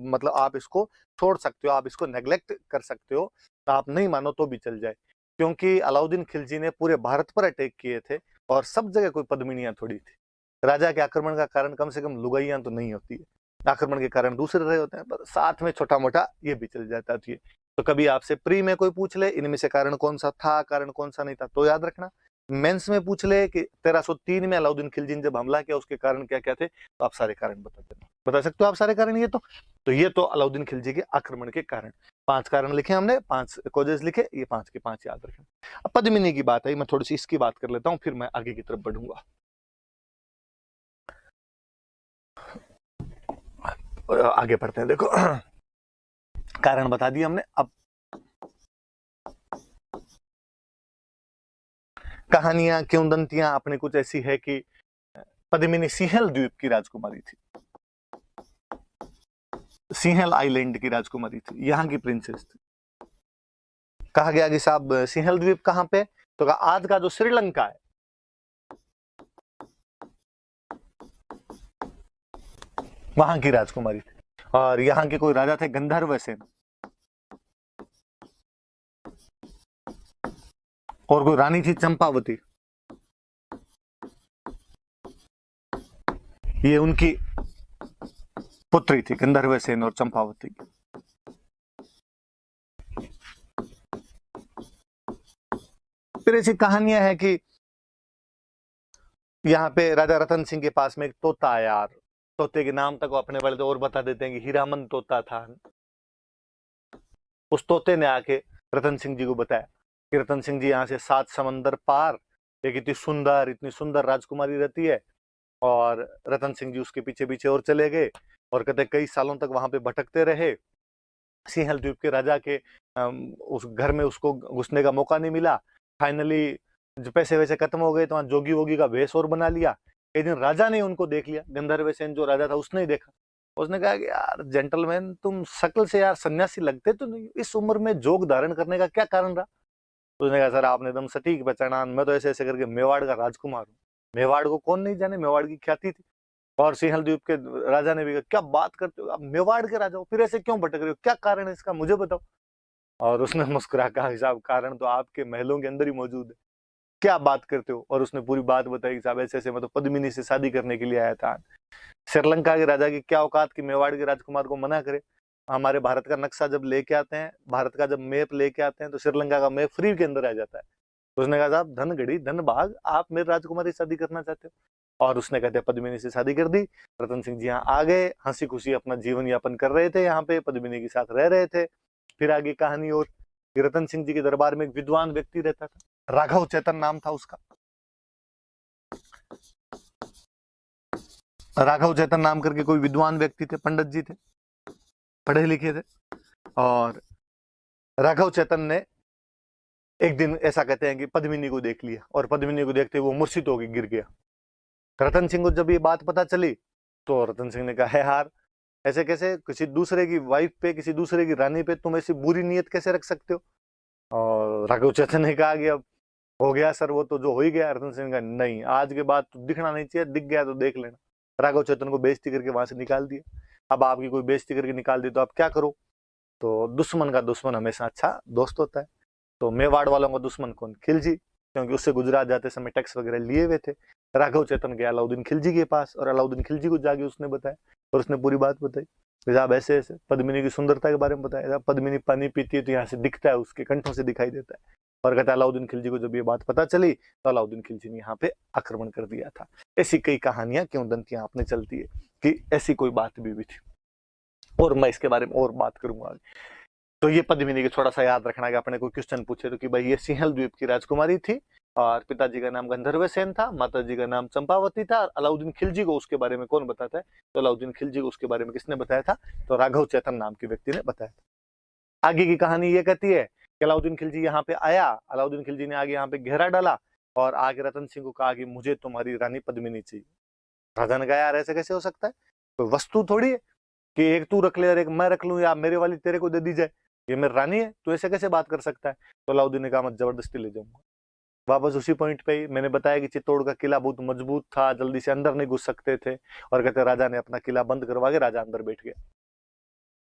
मतलब आप इसको छोड़ सकते हो, आप इसको नेग्लेक्ट कर सकते हो, आप नहीं मानो तो भी चल जाए, क्योंकि अलाउद्दीन खिलजी ने पूरे भारत पर अटैक किए थे और सब जगह कोई पद्मिनियां थोड़ी थी। राजा के आक्रमण का कारण कम से कम लुगाइयां तो नहीं होती है, आक्रमण के कारण दूसरे रहे होते हैं, पर साथ में छोटा मोटा ये भी चल जाता थी। तो कभी आपसे प्री में कोई पूछ ले इनमें से कारण कौन सा था, कारण कौन सा नहीं था, तो याद रखना। मेंस में पूछ ले कि 1303 में अलाउद्दीन खिलजी ने जब हमला किया उसके कारण क्या क्या थे, तो आप सारे कारण बता देना। बता सकते हो आप सारे कारण? ये तो ये तो अलाउद्दीन खिलजी के आक्रमण के कारण 5 कारण लिखे हमने, 5 कॉजेज लिखे, ये 5 के 5 याद रखें। अब पद्मिनी की बात है, मैं थोड़ी सी इसकी बात कर लेता हूं, फिर मैं आगे की तरफ बढ़ूंगा। आगे बढ़ते हैं। देखो कारण बता दिए हमने। अब कहानियां किंवदंतियां अपने कुछ ऐसी है कि पद्मिनी सिंहल द्वीप की राजकुमारी थी, सिंहल आइलैंड की राजकुमारी थी, यहाँ की प्रिंसेस थी। कहा गया कि साहब सिंहल द्वीप कहां पे, तो कहा आज का जो श्रीलंका है, वहां की राजकुमारी थी। और यहाँ के कोई राजा थे गंधर्व सेन, और कोई रानी थी चंपावती, ये उनकी पुत्री थी गंधर्व सेन और चंपावती। फिर ऐसी कहानियां हैं कि यहाँ पे राजा रतन सिंह के पास में एक तोता आया यार, तोते के नाम तक वो अपने वाले तो और बता देते हैं कि हीरामन तोता था। उस तोते ने आके रतन सिंह जी को बताया कि रतन सिंह जी यहाँ से 7 समंदर पार एक इतनी सुंदर राजकुमारी रहती है। और रतन सिंह जी उसके पीछे पीछे और चले गए, और कहते कई सालों तक वहां पे भटकते रहे। सिंहल द्वीप के राजा के उस घर में उसको घुसने का मौका नहीं मिला। फाइनली जो पैसे वैसे खत्म हो गए तो वहां जोगी वोगी का भेष और बना लिया। एक दिन राजा ने उनको देख लिया, गंधर्व सेन जो राजा था उसने ही देखा। उसने कहा कि यार जेंटलमैन, तुम शक्ल से यार सन्यासी लगते तो नहीं, इस उम्र में जोग धारण करने का क्या कारण रहा? तो उसने कहा सर आपने एकदम सटीक पहचाना, मैं तो ऐसे ऐसे करके मेवाड़ का राजकुमार हूँ। मेवाड़ को कौन नहीं जाने, मेवाड़ की ख्याति थी। और सिंहल द्वीप के राजा ने भी कहा क्या बात करते हो आप, मेवाड़ के राजा हो, फिर ऐसे क्यों भटक रहे हो, क्या कारण है इसका मुझे बताओ। और उसने मुस्कुरा कहा साहब कारण तो आपके महलों के अंदर ही मौजूद है, क्या बात करते हो। और उसने पूरी बात बताई कि साहब ऐसे ऐसे मैं तो पद्मिनी से शादी करने के लिए आया था। श्रीलंका के राजा की क्या औकात कि मेवाड़ के राजकुमार को मना करे। हमारे भारत का नक्शा जब लेके आते हैं, भारत का जब मैप लेके आते हैं, तो श्रीलंका का मैप फ्री के अंदर आ जाता है। तो उसने कहा साहब धन घड़ी धन भाग, आप मेरे राजकुमारी से शादी करना चाहते हो। और उसने कहते पद्मिनी से शादी कर दी। रतन सिंह जी यहाँ आ गए, हंसी खुशी अपना जीवन यापन कर रहे थे, यहाँ पे पद्मिनी के साथ रह रहे थे। फिर आगे कहानी और, रतन सिंह जी के दरबार में एक विद्वान व्यक्ति रहता था, राघव चेतन नाम था उसका। राघव चेतन नाम करके कोई विद्वान व्यक्ति थे, पंडित जी थे, पढ़े लिखे थे। और राघव चेतन ने एक दिन ऐसा कहते हैं कि पद्मिनी को देख लिया, और पद्मिनी को देखते वो मूर्छित होकर गिर गया। रतन सिंह को जब ये बात पता चली तो रतन सिंह ने कहा है हार, ऐसे कैसे किसी दूसरे की वाइफ पे, किसी दूसरे की रानी पे तुम ऐसी बुरी नीयत कैसे रख सकते हो। और राघव चेतन ने कहा कि अब हो गया सर, वो तो जो हो ही गया। रतन सिंह ने कहा नहीं, आज के बाद तो दिखना नहीं चाहिए, दिख गया तो देख लेना। राघव चेतन को बेइज्जती करके वहां से निकाल दिया। अब आपकी कोई बेइज्जती करके निकाल दी तो आप क्या करो। तो दुश्मन का दुश्मन हमेशा अच्छा दोस्त होता है। तो मेवाड़ वालों का दुश्मन कौन, खिलजी, क्योंकि उससे गुजरात जाते समय टैक्स वगैरह लिए हुए थे। राघव चेतन गया अलाउद्दीन खिलजी के पास, और अलाउद्दीन खिलजी को जाके उसने बताया, और उसने पूरी बात बताई। साहब ऐसे ऐसे पद्मिनी की सुंदरता के बारे में बताया, पद्मिनी पानी पीती है तो यहाँ से दिखता है, उसके कंठों से दिखाई देता है। और कहता है अलाउद्दीन खिलजी को जब ये बात पता चली तो अलाउद्दीन खिलजी ने यहाँ पे आक्रमण कर दिया था। ऐसी कई कहानियां किंवदंतियां आपने चलती है कि ऐसी कोई बात भी थी, और मैं इसके बारे में और बात करूंगा। तो ये पद्मिनी की थोड़ा सा याद रखना कि आपने कोई क्वेश्चन पूछे तो कि भाई ये सिंहल द्वीप की राजकुमारी थी, और पिताजी का नाम गंधर्व सेन था, माताजी का नाम चंपावती था। और अलाउद्दीन खिलजी को उसके बारे में कौन बताता है, तो अलाउद्दीन खिलजी को उसके बारे में किसने बताया था, तो राघव चेतन नाम के व्यक्ति ने बताया था। आगे की कहानी ये कहती है कि अलाउद्दीन खिलजी यहाँ पे आया, अलाउद्दीन खिलजी ने आगे यहाँ पे घेरा डाला, और आगे रतन सिंह को कहा कि मुझे तुम्हारी रानी पद्मिनी चाहिए। राजा ने कहा यार ऐसे कैसे हो सकता है, कोई वस्तु थोड़ी है कि एक तू रख ले और एक मैं रख लूं, या मेरे वाली तेरे को दे दी जाए, ये मेरी रानी है, तू ऐसे कैसे बात कर सकता है। तो अलाउद्दीन ने कहा मैं जबरदस्ती ले जाऊंगा। वापस उसी पॉइंट पे ही मैंने बताया कि चित्तौड़ का किला बहुत मजबूत था, जल्दी से अंदर नहीं घुस सकते थे, और कहते राजा ने अपना किला बंद करवा के राजा अंदर बैठ गया।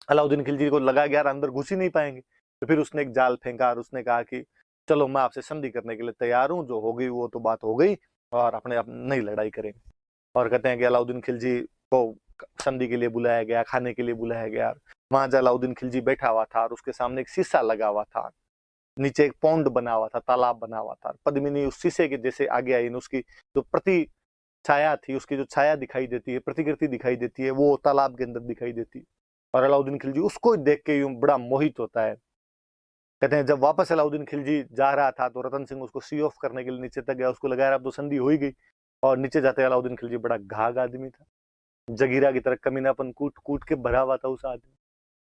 अलाउद्दीन खिलजी को लगा कि यार अंदर घुस ही नहीं पाएंगे, तो फिर उसने एक जाल फेंका, और उसने कहा कि चलो मैं आपसे संधि करने के लिए तैयार हूँ, जो हो गई वो तो बात हो गई, और अपने आप नई लड़ाई करेंगे। और कहते हैं कि अलाउद्दीन खिलजी को संधि के लिए बुलाया गया, खाने के लिए बुलाया गया, वहां जो अलाउद्दीन खिलजी बैठा हुआ था और उसके सामने एक शीशा लगा हुआ था, नीचे एक पौंड बना हुआ था, तालाब बना हुआ था। पद्मिनी उस शीशे के जैसे आगे आई, उसकी जो प्रति छाया थी, उसकी जो छाया दिखाई देती है, प्रतिकृति दिखाई देती है, वो तालाब के अंदर दिखाई देती है। और अलाउद्दीन खिलजी उसको देख के यूं बड़ा मोहित होता है। कहते हैं जब वापस अलाउद्दीन खिलजी जा रहा था तो रतन सिंह उसको सी ऑफ करने के लिए नीचे तक गया, उसको लगा अब तो संधि हो ही गई। और नीचे जाते अलाउद्दीन खिलजी बड़ा घाघ आदमी था, जगीरा की तरह कमीनापन कूट कूट के भरा हुआ था उस आदमी,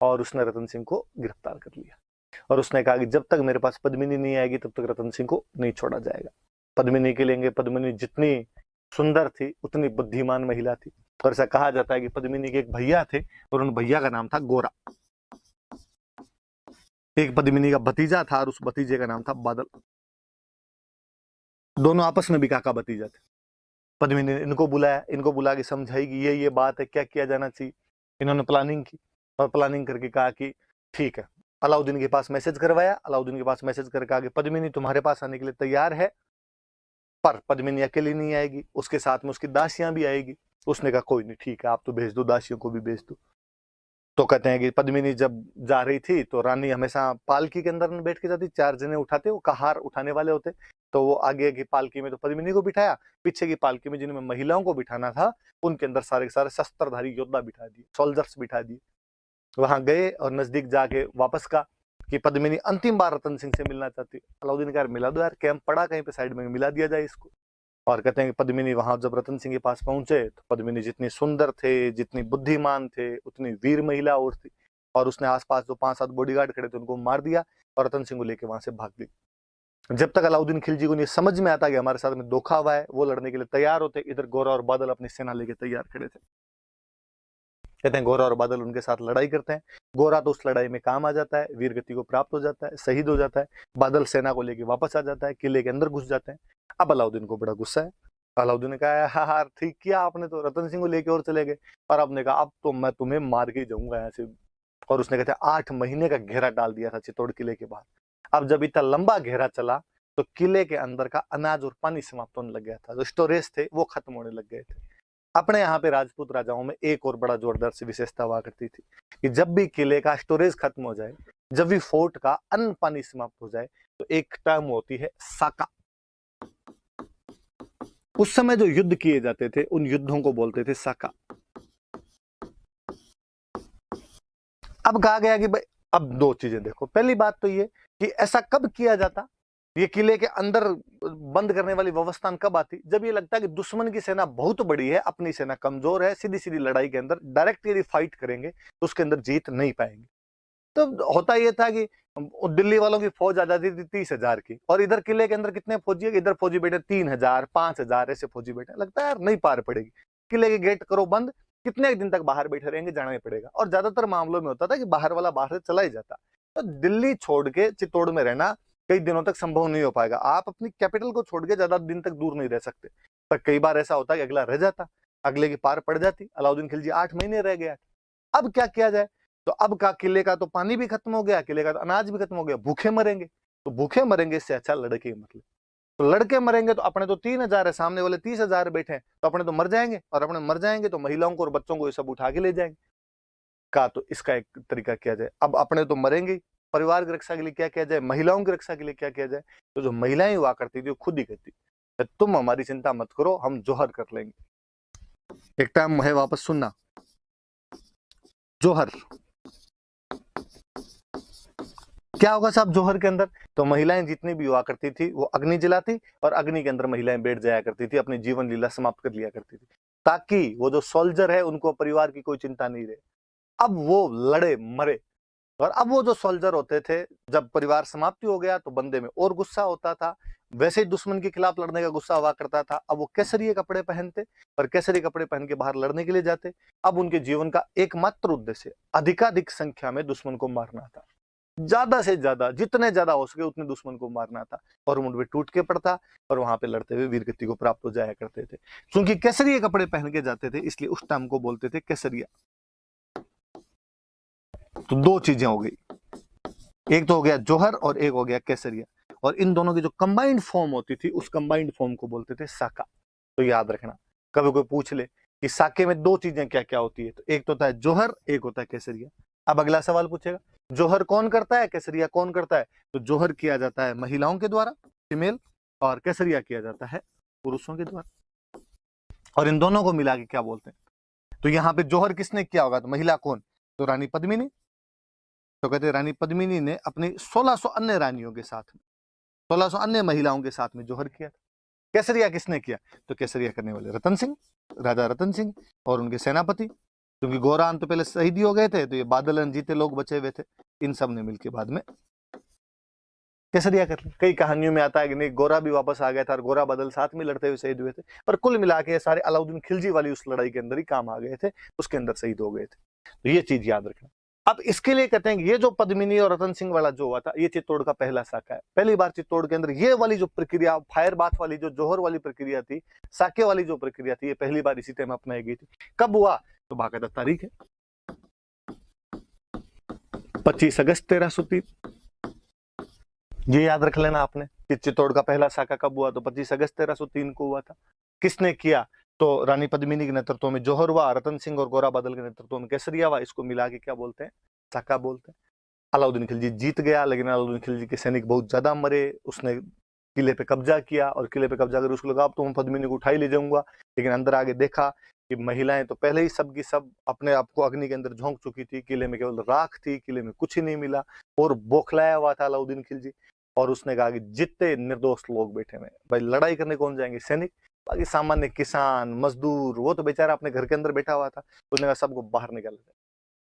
और उसने रतन सिंह को गिरफ्तार कर लिया। और उसने कहा कि जब तक मेरे पास पद्मिनी नहीं आएगी तब तक रतन सिंह को नहीं छोड़ा जाएगा। पद्मिनी के लेंगे। पद्मिनी जितनी सुंदर थी उतनी बुद्धिमान महिला थी। और ऐसा कहा जाता है कि पद्मिनी के एक भैया थे और उन भैया का नाम था गोरा। एक पद्मिनी का भतीजा था और उस भतीजे का नाम था बादल। दोनों आपस में भी काका भतीजा थे। पद्मिनी ने इनको बुलाया, इनको बुला के समझाई कि ये बात है, क्या किया जाना चाहिए। इन्होंने प्लानिंग की और प्लानिंग करके कहा कि ठीक है। अलाउद्दीन के पास मैसेज करवाया, अलाउद्दीन के पास मैसेज करके आगे पद्मिनी तुम्हारे पास आने के लिए तैयार है, पर पद्मिनी अकेली नहीं आएगी, उसके साथ में उसकी दासियां भी आएगी। उसने कहा कोई नहीं, ठीक है, आप तो भेज दो, दासियों को भी भेज दो। तो कहते हैं कि पद्मिनी जब जा रही थी तो रानी हमेशा पालकी के अंदर बैठ के जाती, 4 जने उठाते, वो कहार उठाने वाले होते। तो वो आगे की पालकी में तो पद्मिनी को बिठाया, पीछे की पालकी में जिनमें महिलाओं को बिठाना था उनके अंदर सारे के सारे शस्त्रधारी योद्धा बिठा दिए, सोल्जर्स बिठा दिए। वहां गए और नजदीक जाके वापस का कि पद्मिनी अंतिम बार रतन सिंह से मिलना चाहती। अलाउद्दीन ने कहा मिला दो यार, कैंप पड़ा कहीं पे साइड में, मिला दिया जाए इसको। और कहते हैं कि पद्मिनी वहां जब रतन सिंह के पास पहुंचे तो पद्मिनी जितनी सुंदर थे, जितनी बुद्धिमान थे, उतनी वीर महिला और थी। और उसने आसपास जो 5-7 बॉडीगार्ड खड़े थे उनको मार दिया और रतन सिंह को लेकर वहां से भाग गई। जब तक अलाउद्दीन खिलजी को नहीं समझ में आता कि हमारे साथ में धोखा हुआ है, वो लड़ने के लिए तैयार होते। इधर गोरा और बादल अपनी सेना लेके तैयार खड़े थे। कहते हैं गोरा और बादल उनके साथ लड़ाई करते हैं। गोरा तो उस लड़ाई में काम आ जाता है, वीर गति को प्राप्त हो जाता है, शहीद हो जाता है। बादल सेना को लेके वापस आ जाता है, किले के अंदर घुस जाते हैं। अब अलाउद्दीन को बड़ा गुस्सा है। अलाउद्दीन ने कहा हाँ ठीक किया आपने, तो रतन सिंह को लेके और चले गए। और आपने कहा अब तो मैं तुम्हें मार के जाऊंगा यहाँ से। और उसने कहते 8 महीने का घेरा डाल दिया था चित्तौड़ किले के बाहर। अब जब इतना लंबा घेरा चला तो किले के अंदर का अनाज और पानी समाप्त होने लग गया था, जो स्टोरेज थे वो खत्म होने लग गए थे। अपने यहाँ पे राजपूत राजाओं में एक और बड़ा जोरदार सी विशेषता हुआ करती थी कि जब भी किले का स्टोरेज खत्म हो जाए, जब भी फोर्ट का अन्न पानी समाप्त हो जाए, तो एक टर्म होती है साका। उस समय जो युद्ध किए जाते थे उन युद्धों को बोलते थे साका। अब कहा गया कि भाई अब 2 चीजें देखो। पहली बात तो ये कि ऐसा कब किया जाता, ये किले के अंदर बंद करने वाली व्यवस्था कब आती, जब ये लगता है कि दुश्मन की सेना बहुत बड़ी है, अपनी सेना कमजोर है, सीधी सीधी लड़ाई के अंदर डायरेक्ट यदि फाइट करेंगे तो उसके अंदर जीत नहीं पाएंगे। तो होता ये था कि दिल्ली वालों की फौज आ जाती थी 30,000 की, और इधर किले के अंदर कितने फौजी है, इधर फौजी बैठे 3,000 5,000 ऐसे फौजी बैठे। लगता है यार नहीं पार पड़ेगी, किले के गेट करो बंद, कितने दिन तक बाहर बैठे रहेंगे, जाना ही पड़ेगा। और ज्यादातर मामलों में होता था कि बाहर वाला बाहर से चला ही जाता। तो दिल्ली छोड़ के चित्तौड़ में रहना कई दिनों तक संभव नहीं हो पाएगा। आप अपनी कैपिटल को छोड़ के ज्यादा दिन तक दूर नहीं रह सकते। पर कई बार ऐसा होता है कि अगला रह जाता, अगले की पार पड़ जाती। अलाउद्दीन खिलजी 8 महीने रह गया। अब क्या किया जाए, तो अब का किले का तो पानी भी खत्म हो गया, किले का तो अनाज भी खत्म हो गया, भूखे मरेंगे। तो भूखे मरेंगे इससे अच्छा लड़के मतलब, तो लड़के मरेंगे तो अपने तो 3,000 है, सामने वाले 30,000 बैठे हैं, तो अपने तो मर जाएंगे, और अपने मर जाएंगे तो महिलाओं को और बच्चों को ये सब उठा के ले जाएंगे। का तो इसका एक तरीका किया जाए, अब अपने तो मरेंगे, परिवार की रक्षा के लिए क्या किया जाए, महिलाओं की रक्षा के लिए क्या किया जाए। तो जो महिलाएं हुआ करती थी वो खुद ही कहती तुम हमारी चिंता मत करो, हम जोहर कर लेंगे। एक टाइम है, वापस सुनना, जोहर क्या होगा साहब जोहर के अंदर। तो महिलाएं जितनी भी हुआ करती थी वो अग्नि जलाती, और अग्नि के अंदर महिलाएं बैठ जाया करती थी, अपनी जीवन लीला समाप्त कर लिया करती थी, ताकि वो जो सोल्जर है उनको परिवार की कोई चिंता नहीं रहे। अब वो लड़े मरे, और अब वो जो सोल्जर होते थे, जब परिवार समाप्ति हो गया तो बंदे में और गुस्सा होता था, वैसे ही दुश्मन के खिलाफ लड़ने का गुस्सा हुआ करता था। अब वो केसरिये कपड़े पहनते और केसरी कपड़े पहन के बाहर लड़ने के लिए जाते। अब उनके जीवन का एकमात्र उद्देश्य अधिकाधिक संख्या में दुश्मन को मारना था, ज्यादा से ज्यादा, जितने ज्यादा हो सके उतने दुश्मन को मारना था, और मुंड पे टूट के पड़ता, और वहां पे लड़ते हुए वीरगति को प्राप्त हो जाया करते थे। क्योंकि केसरिये कपड़े पहन के जाते थे इसलिए उस टाइम को बोलते थे केसरिया। तो 2 चीजें हो गई, एक तो हो गया जोहर और एक हो गया केसरिया, और इन दोनों की जो कंबाइंड फॉर्म होती थी उस कंबाइंड फॉर्म को बोलते थे साका। तो याद रखना, कभी कोई पूछ ले कि साके में 2 चीजें क्या क्या होती है, तो एक तो होता है जोहर, एक होता है केसरिया। अब अगला सवाल पूछेगा, जोहर कौन करता है, केसरिया कौन करता है? तो जोहर किया जाता है महिलाओं के द्वारा, फीमेल, और केसरिया किया जाता है पुरुषों के द्वारा। और इन दोनों को मिला के क्या बोलते हैं? तो यहाँ पे जोहर किसने किया होगा? तो महिला कौन? तो रानी पद्मिनी। तो कहते हैं रानी पद्मिनी ने अपनी 1600 अन्य रानियों के साथ में, 1600 अन्य महिलाओं के साथ में जोहर किया था। केसरिया किसने किया? तो केसरिया करने वाले रतन सिंह, राजा रतन सिंह और उनके सेनापति, क्योंकि गोरान तो पहले शहीद ही हो गए थे, तो ये बादल अनजीते लोग बचे हुए थे, इन सब ने मिलकर बाद में केसरिया कर लिया। कई कहानियों में आता है कि नहीं, गोरा भी वापस आ गया था और गोरा बादल साथ में लड़ते हुए शहीद हुए थे, पर कुल मिला के सारे अलाउद्दीन खिलजी वाली उस लड़ाई के अंदर ही काम आ गए थे, उसके अंदर शहीद हो गए थे। तो ये चीज याद रखना। अब इसके लिए कहते हैं कि ये जो पद्मिनी और रतन सिंह वाला जो हुआ था, ये चित्तौड़ का पहला साका है। पहली बार चित्तौड़ के अंदर ये वाली जो प्रक्रिया, फायर बाथ वाली जो जोहर वाली प्रक्रिया थी, साके वाली जो प्रक्रिया थी, ये पहली बार इसी टाइम अपनाई गई थी। कब हुआ? तो बाकायदा तारीख है 25 अगस्त 1303। ये याद रख लेना आपने कि चित्तौड़ का पहला साका कब हुआ? तो 25 अगस्त 1303 को हुआ था। किसने किया? तो रानी पद्मिनी के नेतृत्व में जोहर हुआ, रतन सिंह और गोरा बादल के नेतृत्व में केसरिया हुआ। इसको मिला के क्या बोलते हैं? साका बोलते हैं। अलाउद्दीन खिलजी जीत गया, लेकिन अलाउद्दीन खिलजी के सैनिक बहुत ज्यादा मरे। उसने किले पे कब्जा किया और किले पे कब्जा कर उसको लगा अब तो मैं पद्मिनी को उठाई ले जाऊंगा, लेकिन अंदर आगे देखा कि महिलाएं तो पहले ही सब की सब अपने आप को अग्नि के अंदर झोंक चुकी थी, किले में केवल राख थी, किले में कुछ ही नहीं मिला और बौखलाया हुआ था अलाउद्दीन खिलजी। और उसने कहा कि जितने निर्दोष लोग बैठे हुए भाई, लड़ाई करने कौन जाएंगे? सैनिक। बाकी सामान्य किसान मजदूर, वो तो बेचारा अपने घर के अंदर बैठा हुआ था। उसने कहा सबको बाहर निकाला जाए।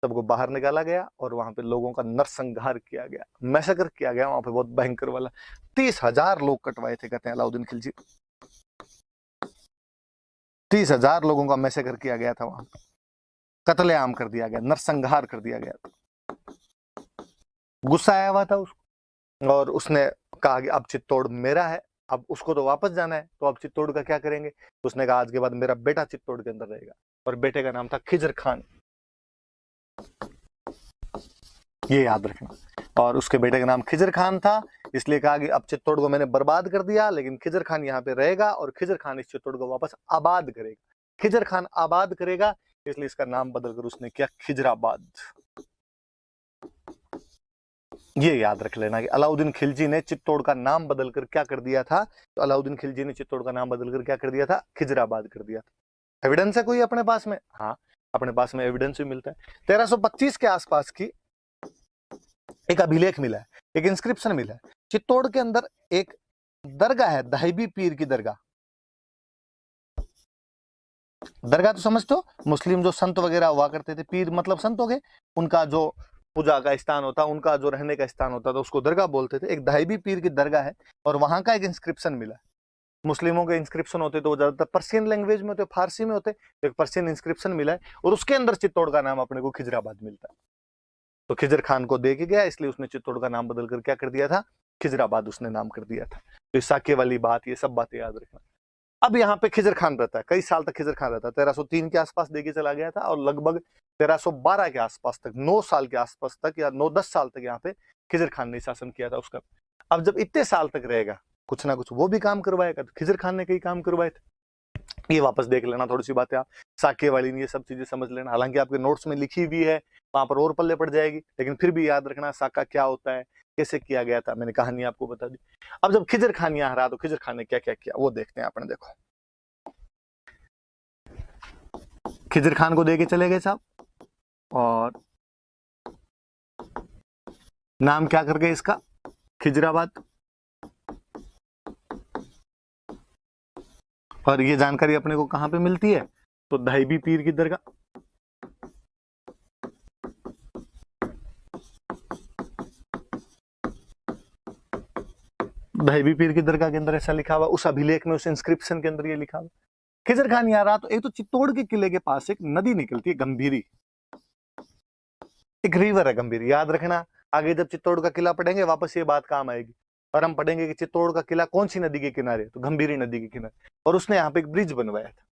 सबको बाहर निकाला गया और वहां पे लोगों का नरसंहार किया गया, मैसेकर किया गया वहां पे, बहुत भयंकर वाला। 30,000 लोग कटवाए थे, कहते हैं अलाउद्दीन खिलजी। 30,000 लोगों का मैसेकर किया गया था वहां, कत्लेआम कर दिया गया, नरसंहार कर दिया गया। गुस्सा आया हुआ था उसको और उसने कहा कि अब चित्तौड़ मेरा है, अब उसको तो वापस जाना है, तो अब चित्तौड़ का क्या करेंगे? तो उसने कहा आज के बाद मेरा बेटा चित्तौड़ के अंदर रहेगा, और बेटे का नाम था खिजर खान। ये याद रखना। और उसके बेटे का नाम खिजर खान था, इसलिए कहा कि अब चित्तौड़ को मैंने बर्बाद कर दिया, लेकिन खिजर खान यहाँ पे रहेगा और खिजर खान इस चित्तौड़ को वापस आबाद करेगा। खिजर खान आबाद करेगा, इसलिए इसका नाम बदलकर उसने किया खिजराबाद। ये याद रख लेना कि अलाउद्दीन खिलजी ने चित्तौड़ का नाम बदलकर क्या कर दिया था? तो अलाउद्दीन खिलजी ने चित्तौड़ का नाम बदलकर क्या कर दिया था? खिजराबाद कर दिया था। एविडेंस है कोई अपने पास में? हाँ, अपने पास में एविडेंस भी मिलता है। 1325 के आसपास की एक अभिलेख मिला है, एक इंस्क्रिप्शन मिला है। चित्तौड़ के अंदर एक दरगाह है, दाहिबी पीर की दरगाह। दरगाह तो समझते हो, मुस्लिम जो संत वगैरह हुआ करते थे, पीर मतलब संत हो गए, उनका जो पूजा का स्थान होता, उनका जो रहने का स्थान होता था, उसको दरगाह बोलते थे। एक दाहिबी पीर की दरगाह है और वहां का एक इंस्क्रिप्शन मिला है। मुस्लिमों के इंस्क्रिप्शन होते तो वो ज्यादातर पर्शियन लैंग्वेज में होते, फारसी में होते। एक पर्शियन इंस्क्रिप्शन मिला है और उसके अंदर चित्तौड़ का नाम अपने को खिजराबाद मिलता है। तो खिजर खान को दे के गया, इसलिए उसने चित्तौड़ का नाम बदलकर क्या कर दिया था? खिजराबाद उसने नाम कर दिया था। तो साके वाली बात, ये सब बातें याद रखना। अब यहाँ पे खिजर खान रहता है, कई साल तक खिजर खान रहता है। 1303 के आसपास देके चला गया था और लगभग 1312 के आसपास तक, 9 साल के आसपास तक या 9-10 साल तक यहाँ पे खिजर खान ने शासन किया था उसका। अब जब इतने साल तक रहेगा, कुछ ना कुछ वो भी काम करवाएगा। तो खिजर खान ने कई काम करवाए थे, ये वापस देख लेना थोड़ी सी बातें आप, साके वाली ये सब चीजें समझ लेना। हालांकि आपके नोट्स में लिखी हुई है, वहां पर और पल्ले पड़ जाएगी, लेकिन फिर भी याद रखना साका क्या होता है, कैसे किया गया था, मैंने कहानी आपको बता दी। अब जब खिजर खान यहाँ रहा तो खिजर खान ने क्या क्या किया वो देखते हैं अपने। देखो, खिजर खान को देके चले गए साहब, और नाम क्या कर गए इसका? खिजराबाद। और ये जानकारी अपने को कहां पे मिलती है? तो दाहिबी पीर की दरगाह। दाहिबी पीर की दरगाह के अंदर ऐसा लिखा हुआ, उस अभिलेख में, उस इंस्क्रिप्शन के अंदर ये लिखा हुआ। खिजर खान यहाँ रहा तो एक तो चित्तौड़ के किले के पास एक नदी निकलती है, गंभीरी, एक रिवर है गंभीरी, याद रखना। आगे जब चित्तौड़ का किला पढ़ेंगे वापस ये बात काम आएगी, और हम पढ़ेंगे कि चित्तौड़ का किला कौन सी नदी के किनारे? तो गंभीरी नदी के किनारे। और उसने यहाँ पे एक ब्रिज बनवाया था,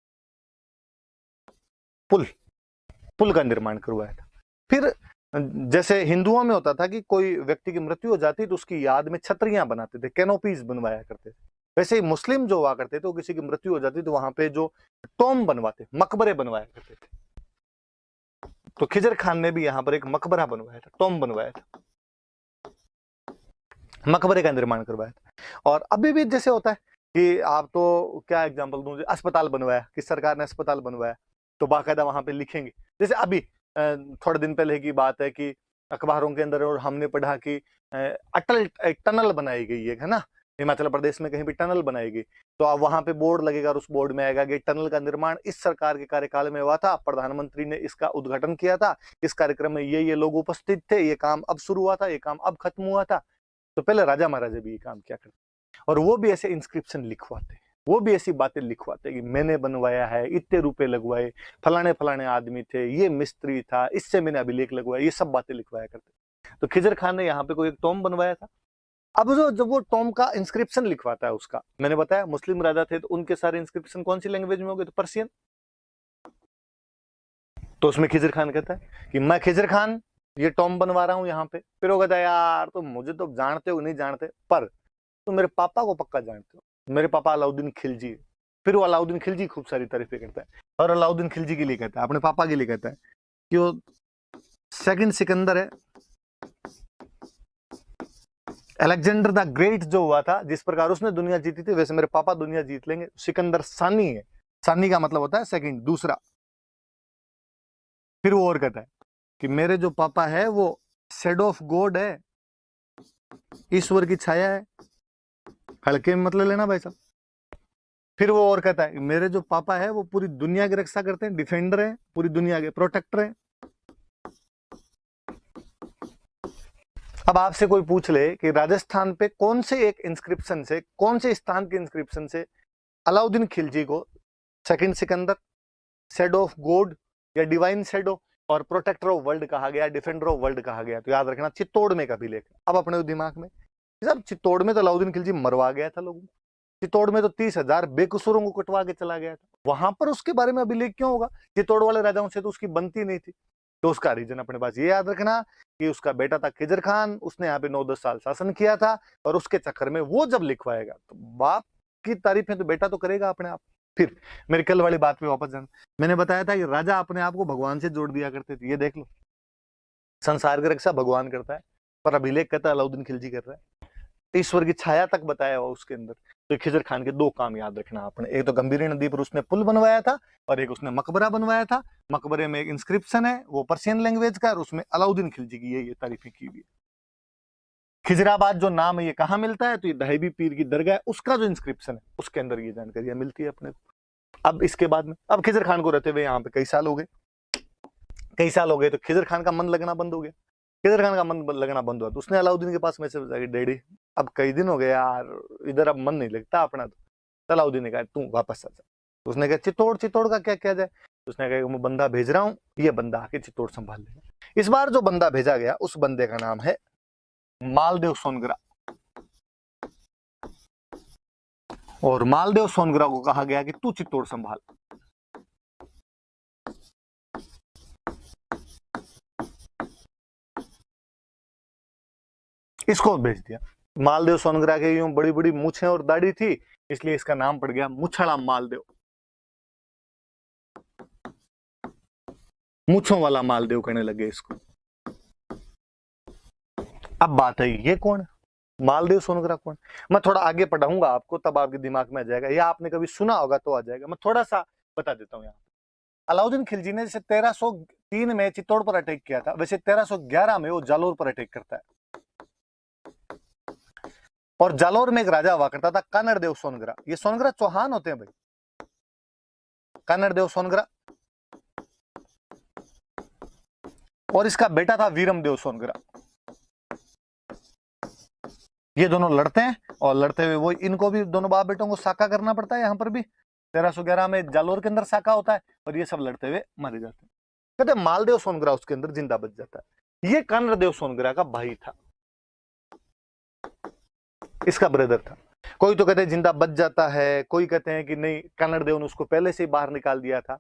पुल का निर्माण करवाया था। फिर जैसे हिंदुओं में होता था कि कोई व्यक्ति की मृत्यु हो जाती तो उसकी याद में छतरियां बनाते थे, कैनोपीज बनवाया करते थे। वैसे ही मुस्लिम जो हुआ करते थे, वो किसी की मृत्यु हो जाती तो वहां पे जो टॉम बनवाते, मकबरे बनवाया करते थे। तो खिजर खान ने भी यहाँ पर एक मकबरा बनवाया था, टॉम बनवाया था, मकबरे का निर्माण करवाया था। और अभी भी जैसे होता है कि आप तो क्या एग्जांपल दूं, अस्पताल बनवाया कि सरकार ने अस्पताल बनवाया तो बाकायदा वहां पे लिखेंगे। जैसे अभी थोड़े दिन पहले की बात है कि अखबारों के अंदर और हमने पढ़ा कि अटल टनल बनाई गई है ना, हिमाचल प्रदेश में कहीं भी टनल बनाई गई, तो अब वहां पे बोर्ड लगेगा और उस बोर्ड में आएगा कि टनल का निर्माण इस सरकार के कार्यकाल में हुआ था, प्रधानमंत्री ने इसका उद्घाटन किया था, इस कार्यक्रम में ये लोग उपस्थित थे, ये काम अब शुरू हुआ था, ये काम अब खत्म हुआ था। तो पहले राजा महाराजा भी ये काम क्या करते, और वो भी ऐसे इंस्क्रिप्शन लिखवाते, वो भी ऐसी बातें लिखवाते कि मैंने बनवाया है, इतने रुपए लगवाए, फलाने फलाने आदमी थे, ये मिस्त्री था, इससे मैंने अभिलेख लगवाया, ये सब बातें लिखवाया करते। तो खिजर खान ने यहाँ पे कोई एक टॉम बनवाया था। अब जो जब वो टॉम का इंस्क्रिप्शन लिखवाता है, उसका मैंने बताया मुस्लिम राजा थे तो उनके सारे इंस्क्रिप्शन कौन सी लैंग्वेज में हो गए, तो पर्शियन। तो उसमें खिजर खान कहता है कि मैं खिजर खान ये टॉम बनवा रहा हूं यहाँ पे। फिर वो कहता है यार तो मुझे तो जानते हो नहीं जानते, पर तुम मेरे पापा को पक्का जानते हो, मेरे पापा अलाउद्दीन खिलजी। फिर वो अलाउद्दीन खिलजी खूब सारी तारीफें करता है, और अलाउद्दीन खिलजी के लिए कहता है, अपने पापा के लिए कहता है कि वो सेकंड सिकंदर है, अलेक्जेंडर द ग्रेट जो हुआ था, जिस प्रकार उसने दुनिया जीती थी वैसे मेरे पापा दुनिया जीत लेंगे। सिकंदर सानी है, सानी का मतलब होता है सेकंड, दूसरा। फिर वो और कहता है कि मेरे जो पापा है वो शेडो ऑफ गॉड है, ईश्वर की छाया है, हल्के में मतलब लेना भाई साहब। फिर वो और कहता है मेरे जो पापा है वो पूरी दुनिया की रक्षा करते हैं, डिफेंडर है, पूरी दुनिया के प्रोटेक्टर है। अब आपसे कोई पूछ ले कि राजस्थान पे कौन से एक इंस्क्रिप्शन से, कौन से स्थान के इंस्क्रिप्शन से अलाउद्दीन खिलजी को second Sikandar, shadow of God या डिवाइन शेडो और प्रोटेक्टर ऑफ वर्ल्ड कहा गया, डिफेंडर ऑफ वर्ल्ड कहा गया, तो याद रखना चित्तौड़ में का भी लेख। अब अपने दिमाग में सब, चित्तौड़ में तो अलाउद्दीन खिलजी मरवा गया था लोगों को, चित्तौड़ में तो 30,000 बेकसूरों को कटवा के चला गया था, वहां पर उसके बारे में अभिलेख क्यों होगा? चित्तौड़ वाले राजाओं से तो उसकी बनती नहीं थी। तो उसका रीजन अपने पास ये याद रखना कि उसका बेटा था खिजर खान, उसने यहाँ पे 9-10 साल शासन किया था, और उसके चक्कर में वो जब लिखवाएगा तो बाप की तारीफें तो बेटा तो करेगा अपने आप। फिर मेरी कल वाली बात पे वापस जाना, मैंने बताया था कि राजा अपने आप को भगवान से जोड़ दिया करते थे। ये देख लो, संसार की रक्षा भगवान करता है, पर अभिलेख कहता है अलाउद्दीन खिलजी कर रहा है। ईश्वर की छाया तक बताया हुआ उसके अंदर। तो खिजर खान के दो काम याद रखना आपने, एक तो गंभीरी नदी पर उसने पुल बनवाया था, और एक उसने मकबरा बनवाया था। मकबरे में एक इंस्क्रिप्शन है वो पर्शियन लैंग्वेज का, और उसमें अलाउद्दीन खिलजी की ये तारीफें की हुई है। खिजराबाद जो नाम है ये कहाँ मिलता है, तो ये दहबी पीर की दरगाह है, उसका जो इंस्क्रिप्शन है उसके अंदर ये जानकारी मिलती है अपने को। अब इसके बाद में, अब खिजर खान को रहते हुए यहाँ पे कई साल हो गए, तो खिजर खान का मन लगना बंद हो गया। खिजर खान का मन लगना बंद हुआ तो उसने अलाउद्दीन के पास मैसेज भेजा कि डैडी अब कई दिन हो गए यार, इधर अब मन नहीं लगता अपना। तो अलाउद्दीन ने कहा तू वापस आ जा। तो उसने कहा चित्तौड़ का क्या किया जाए? तो उसने कहा मैं बंदा भेज रहा हूँ, ये बंदा आके चित्तौड़ संभाल लेगा। इस बार जो बंदा भेजा गया उस बंदे का नाम है मालदेव सोनग्रा, और मालदेव सोनग्रा को कहा गया कि तू चित्तौड़ संभाल। इसको भेज दिया। मालदेव सोनग्रा के यूं बड़ी बड़ी मूछें और दाढ़ी थी, इसलिए इसका नाम पड़ गया मुछड़ा मालदेव, मूछों वाला मालदेव कहने लगे इसको। अब बात है ये कौन, मालदेव सोनग्रा कौन? मैं थोड़ा आगे पढ़ाऊंगा आपको, तब आपके दिमाग में आ जाएगा, या आपने कभी सुना होगा तो आ जाएगा। मैं थोड़ा सा बता देता हूँ। यहाँ अलाउद्दीन खिलजी ने जैसे 1303 में चित्तौड़ पर अटैक किया था, वैसे 1311 में वो जालोर पर अटैक करता है। और जालोर में एक राजा हुआ करता था कानड़ देव सोनग्रा। ये सोनग्रा चौहान होते हैं भाई, कानड़ देव सोनग्रा। और इसका बेटा था वीरम देव सोनग्रा। ये दोनों लड़ते हैं, और लड़ते हुए वो इनको भी दोनों बाप बेटों को साका करना पड़ता है। यहाँ पर भी 1311 में जालोर के अंदर साका होता है, और ये सब लड़ते हुए मारे जाते हैं। कहते मालदेव सोनग्रा उसके अंदर जिंदा बच जाता है। ये कानड़ देव सोनग्रा का भाई था, इसका ब्रदर था। कोई तो कहते हैं जिंदा बच जाता है, कोई कहते हैं कि नहीं कानड़ देव ने उसको पहले से ही बाहर निकाल दिया था।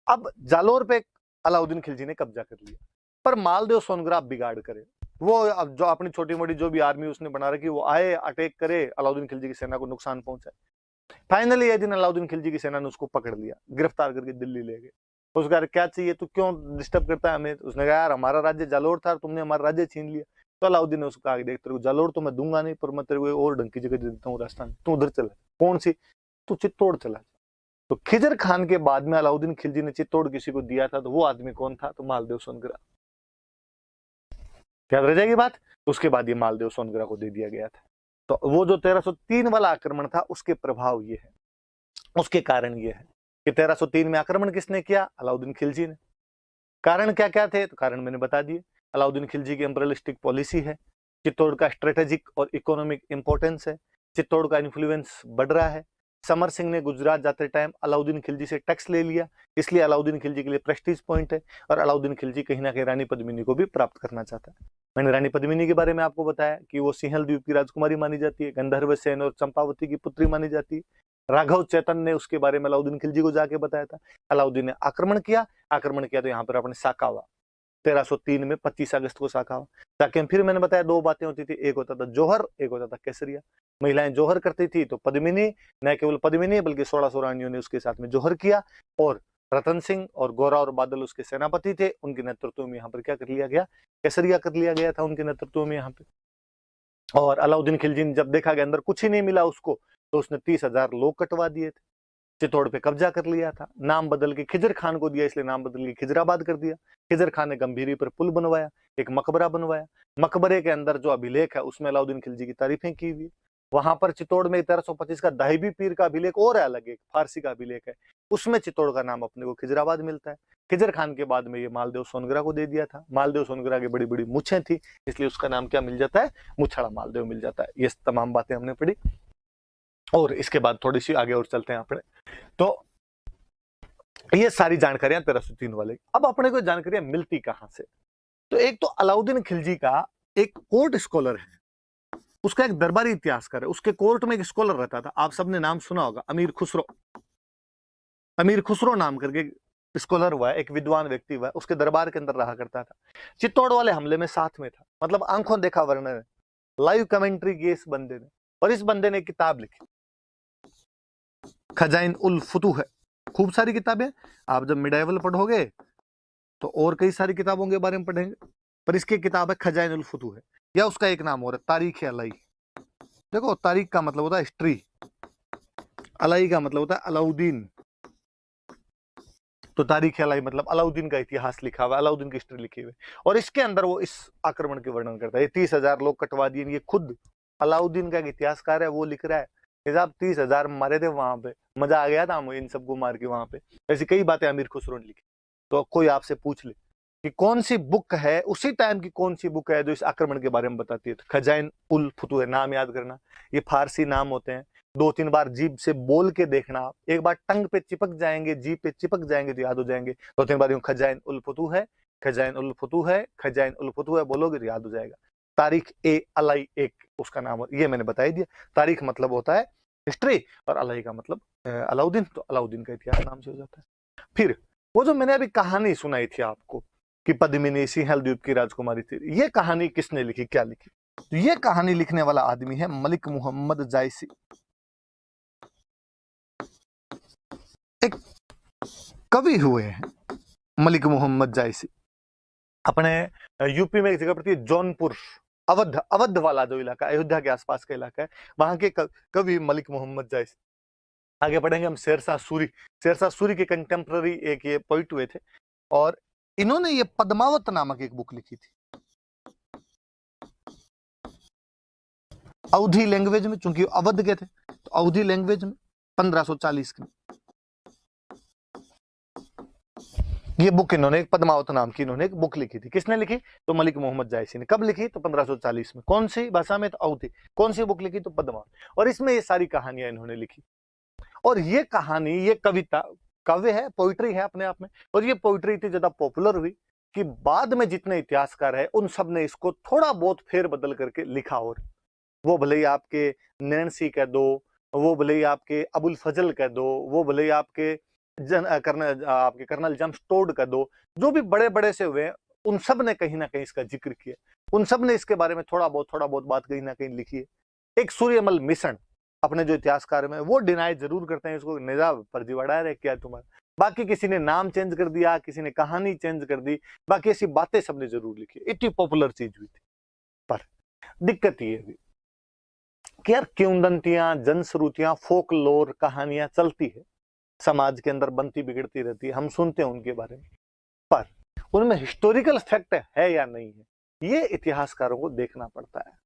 अब जालोर पे अलाउद्दीन खिलजी ने कब्जा कर लिया, पर मालदेव सोनग्रा बिगाड़ करे। वो अब जो अपनी छोटी मोटी जो भी आर्मी उसने बना रखी, वो आए अटैक करे, अलाउद्दीन खिलजी की सेना को नुकसान पहुंचाए। फाइनली एक दिन अलाउद्दीन खिलजी की सेना ने उसको पकड़ लिया, गिरफ्तार करके दिल्ली ले गए। उसने कहा क्या चाहिए, तू क्यों डिस्टर्ब करता है हमें। उसने कहा यार हमारा राज्य जालोर था और तुमने हमारा राज्य छीन लिया। तो अलाउद्दीन ने उसको कहा देख तेरे को जालोर तो मैं दूंगा नहीं, पर मैं तेरे को और ढंग की जगह दे देता हूँ राजस्थान, तू उधर चला। कौन सी? तू चित्तौड़ चला। तो खिजर खान के बाद में अलाउद्दीन खिलजी ने चित्तौड़ किसी को दिया था, तो वो आदमी कौन था? तो मालदेव सोनग्रा। याद रह जाएगी बात। उसके बाद ये मालदेव सोनग्रा को दे दिया गया था। तो वो जो 1303 वाला आक्रमण था उसके प्रभाव ये है, उसके कारण ये है कि 1303 में आक्रमण किसने किया? अलाउद्दीन खिलजी ने। कारण क्या क्या थे? तो कारण मैंने बता दिए। अलाउद्दीन खिलजी की इंपीरियलिस्टिक पॉलिसी है, चित्तौड़ का स्ट्रेटेजिक और इकोनॉमिक इंपॉर्टेंस है, चित्तौड़ का इन्फ्लुएंस बढ़ रहा है। समर सिंह ने गुजरात जाते टाइम अलाउद्दीन खिलजी से टैक्स ले लिया, इसलिए अलाउद्दीन खिलजी के लिए प्रेस्टीज पॉइंट है। और अलाउद्दीन खिलजी कहीं ना कहीं रानी पद्मिनी को भी प्राप्त करना चाहता है। मैंने रानी पद्मिनी के बारे में आपको बताया कि वो सिंहल द्वीप की राजकुमारी मानी जाती है, गंधर्व सेन और चंपावती की पुत्री मानी जाती है। राघव चैतन ने उसके बारे में अलाउद्दीन खिलजी को जाके बताया था। अलाउद्दीन ने आक्रमण किया तो यहाँ पर अपने साकावा 1303 में 25 अगस्त को साकावा। ताकि फिर मैंने बताया दो बातें होती थी, एक होता था जौहर, एक होता था केसरिया। महिलाएं जौहर करती थी तो पद्मिनी, न केवल पद्मिनी बल्कि 1600 रानियों ने उसके साथ में जौहर किया। और रतन सिंह और गोरा और बादल उसके सेनापति थे, उनके नेतृत्व में यहाँ पर क्या कर लिया गया? केसरिया कर लिया गया था उनके नेतृत्व में यहाँ पे। और अलाउद्दीन खिलजी ने जब देखा कि अंदर कुछ ही नहीं मिला उसको, तो उसने 30,000 लोग कटवा दिए थे, चित्तौड़ पे कब्जा कर लिया था। नाम बदल के खिजर खान को दिया, इसलिए नाम बदल के खिजराबाद कर दिया। खिजर खान ने गंभीरी पर पुल बनवाया, एक मकबरा बनवाया। मकबरे के अंदर जो अभिलेख है उसमें अलाउद्दीन खिलजी की तारीफें की हुई। वहां पर चित्तौड़ में 1325 का दाहिबी पीर का अभिलेख और है, अलग एक फारसी का अभिलेख है, उसमें चित्तौड़ का नाम अपने को खिजराबाद मिलता है। खिजर खान के बाद में ये मालदेव सोनग्रा को दे दिया था। मालदेव सोनग्रा की बड़ी बड़ी मुछें थी, इसलिए उसका नाम क्या मिल जाता है? मुछड़ा मालदेव मिल जाता है। ये तमाम बातें हमने पढ़ी और इसके बाद थोड़ी सी आगे और चलते हैं अपने। तो ये सारी जानकारियां 1303 वाले। अब अपने को जानकारियां मिलती कहां से? तो एक तो अलाउद्दीन खिलजी का एक कोर्ट स्कॉलर है, उसका एक दरबारी इतिहासकार है, उसके कोर्ट में एक स्कॉलर रहता था, आप सबने नाम सुना होगा, अमीर खुसरो। अमीर खुसरो नाम करके स्कॉलर हुआ है, एक विद्वान व्यक्ति हुआ है, उसके दरबार के अंदर रहा करता था। चित्तौड़ वाले हमले में साथ में था, मतलब आंखों देखा वर्णन है, लाइव कमेंट्री की इस बंदे ने। और इस बंदे ने एक किताब लिखी, खजाइन उल फुतूह है। खूब सारी किताबें, आप जब मिडाइवल पढ़ोगे तो और कई सारी किताबों के बारे में पढ़ेंगे, पर इसकी किताब है खजाइन उल फुतूह है, या उसका एक नाम और है तारीख अलाई। देखो तारीख का मतलब होता है हिस्ट्री, अलाई का मतलब होता है अलाउद्दीन। तो तारीख अलाई मतलब अलाउद्दीन का इतिहास लिखा हुआ, अलाउद्दीन की हिस्ट्री लिखी हुई। और इसके अंदर वो इस आक्रमण के वर्णन करता है। 30,000 लोग कटवा दिए, ये खुद अलाउद्दीन का एक इतिहासकार है, वो लिख रहा है कि साहब 30,000 मारे थे वहां पे, मजा आ गया था हमें इन सबको मार के वहां पे। ऐसी कई बातें अमीर खुसरो ने लिखी। तो कोई आपसे पूछ ले कि कौन सी बुक है उसी टाइम की, कौन सी बुक है जो इस आक्रमण के बारे में बताती है, तो खजाइन उल फुतूह, नाम याद करना। ये फारसी नाम होते हैं, 2-3 बार जीभ से बोल के देखना, एक बार टंग पे चिपक जाएंगे, जीभ पे चिपक जाएंगे तो याद हो जाएंगे। 2-3 बार यूं खजाइन उल फुतूह है, खजाइन उल फुतूह है, खजाइन उल फुतूह है बोलोगे तो याद हो जाएगा। तारीख ए अलाई एक उसका नाम, ये मैंने बता ही दिया। तारीख मतलब होता है हिस्ट्री और अलाई का मतलब अलाउद्दीन, तो अलाउद्दीन का इतिहास नाम से हो जाता है। फिर वो जो मैंने अभी कहानी सुनाई थी आपको कि पद्मिनी सिंहल द्वीप की राजकुमारी थी, ये कहानी किसने लिखी, क्या लिखी? तो ये कहानी लिखने वाला आदमी है मलिक मोहम्मद जायसी। एक कवि हुए हैं मलिक मोहम्मद जायसी। अपने यूपी में एक जगह पड़ती है जौनपुर, अवध, अवध वाला जो इलाका, अयोध्या के आसपास का इलाका है, वहां के कवि मलिक मोहम्मद जायसी। आगे बढ़ेंगे हम शेरशाह सूरी। शेरशाह सूरी के कंटेम्प्ररी एक ये पोइट हुए थे, और इन्होंने ये पद्मावत नामक एक बुक लिखी थी अवधी लैंग्वेज में, चूंकि अवध के थे तो अवधी लैंग्वेज में 1540 की ये बुक, इन्होंने एक पद्मावत नाम की इन्होंने एक बुक लिखी थी। किसने लिखी? तो मलिक मोहम्मद जायसी ने। कब लिखी? तो 1540 में। कौन सी भाषा में? तो अवधी। कौन सी बुक लिखी? तो पद्मावत। और इसमें ये सारी कहानियां इन्होंने लिखी। और ये कहानी, ये कविता, काव्य है, पोइट्री है अपने आप में। और ये पोइट्री इतनी ज्यादा पॉपुलर हुई कि बाद में जितने इतिहासकार है उन सब ने इसको थोड़ा बहुत फेर बदल करके लिखा। और वो भले ही आपके नैन्सी कह दो, वो भले ही आपके अबुल फजल कह दो, वो भले ही आपके आपके कर्नल जेम्स टोड कह दो, जो भी बड़े बड़े से हुए उन सब ने कहीं ना कहीं इसका जिक्र किया, उन सब ने इसके बारे में थोड़ा बहुत बात कहीं ना कहीं लिखी है। एक सूर्यमल मिशन अपने जो इतिहासकार में वो डिनाई जरूर करते हैं इसको, निजाब फर्जीवाड़ा है क्या तुम्हारा, बाकी किसी ने नाम चेंज कर दिया, किसी ने कहानी चेंज कर दी, बाकी ऐसी बातें सबने जरूर लिखी, इतनी पॉपुलर चीज हुई थी। पर दिक्कत ये हुई कि यार किंवदंतियां, जनश्रुतियां, फोक लोर कहानियां चलती है, समाज के अंदर बनती बिगड़ती रहती है, हम सुनते हैं उनके बारे में, पर उनमें हिस्टोरिकल फैक्ट है या नहीं है, ये इतिहासकारों को देखना पड़ता है।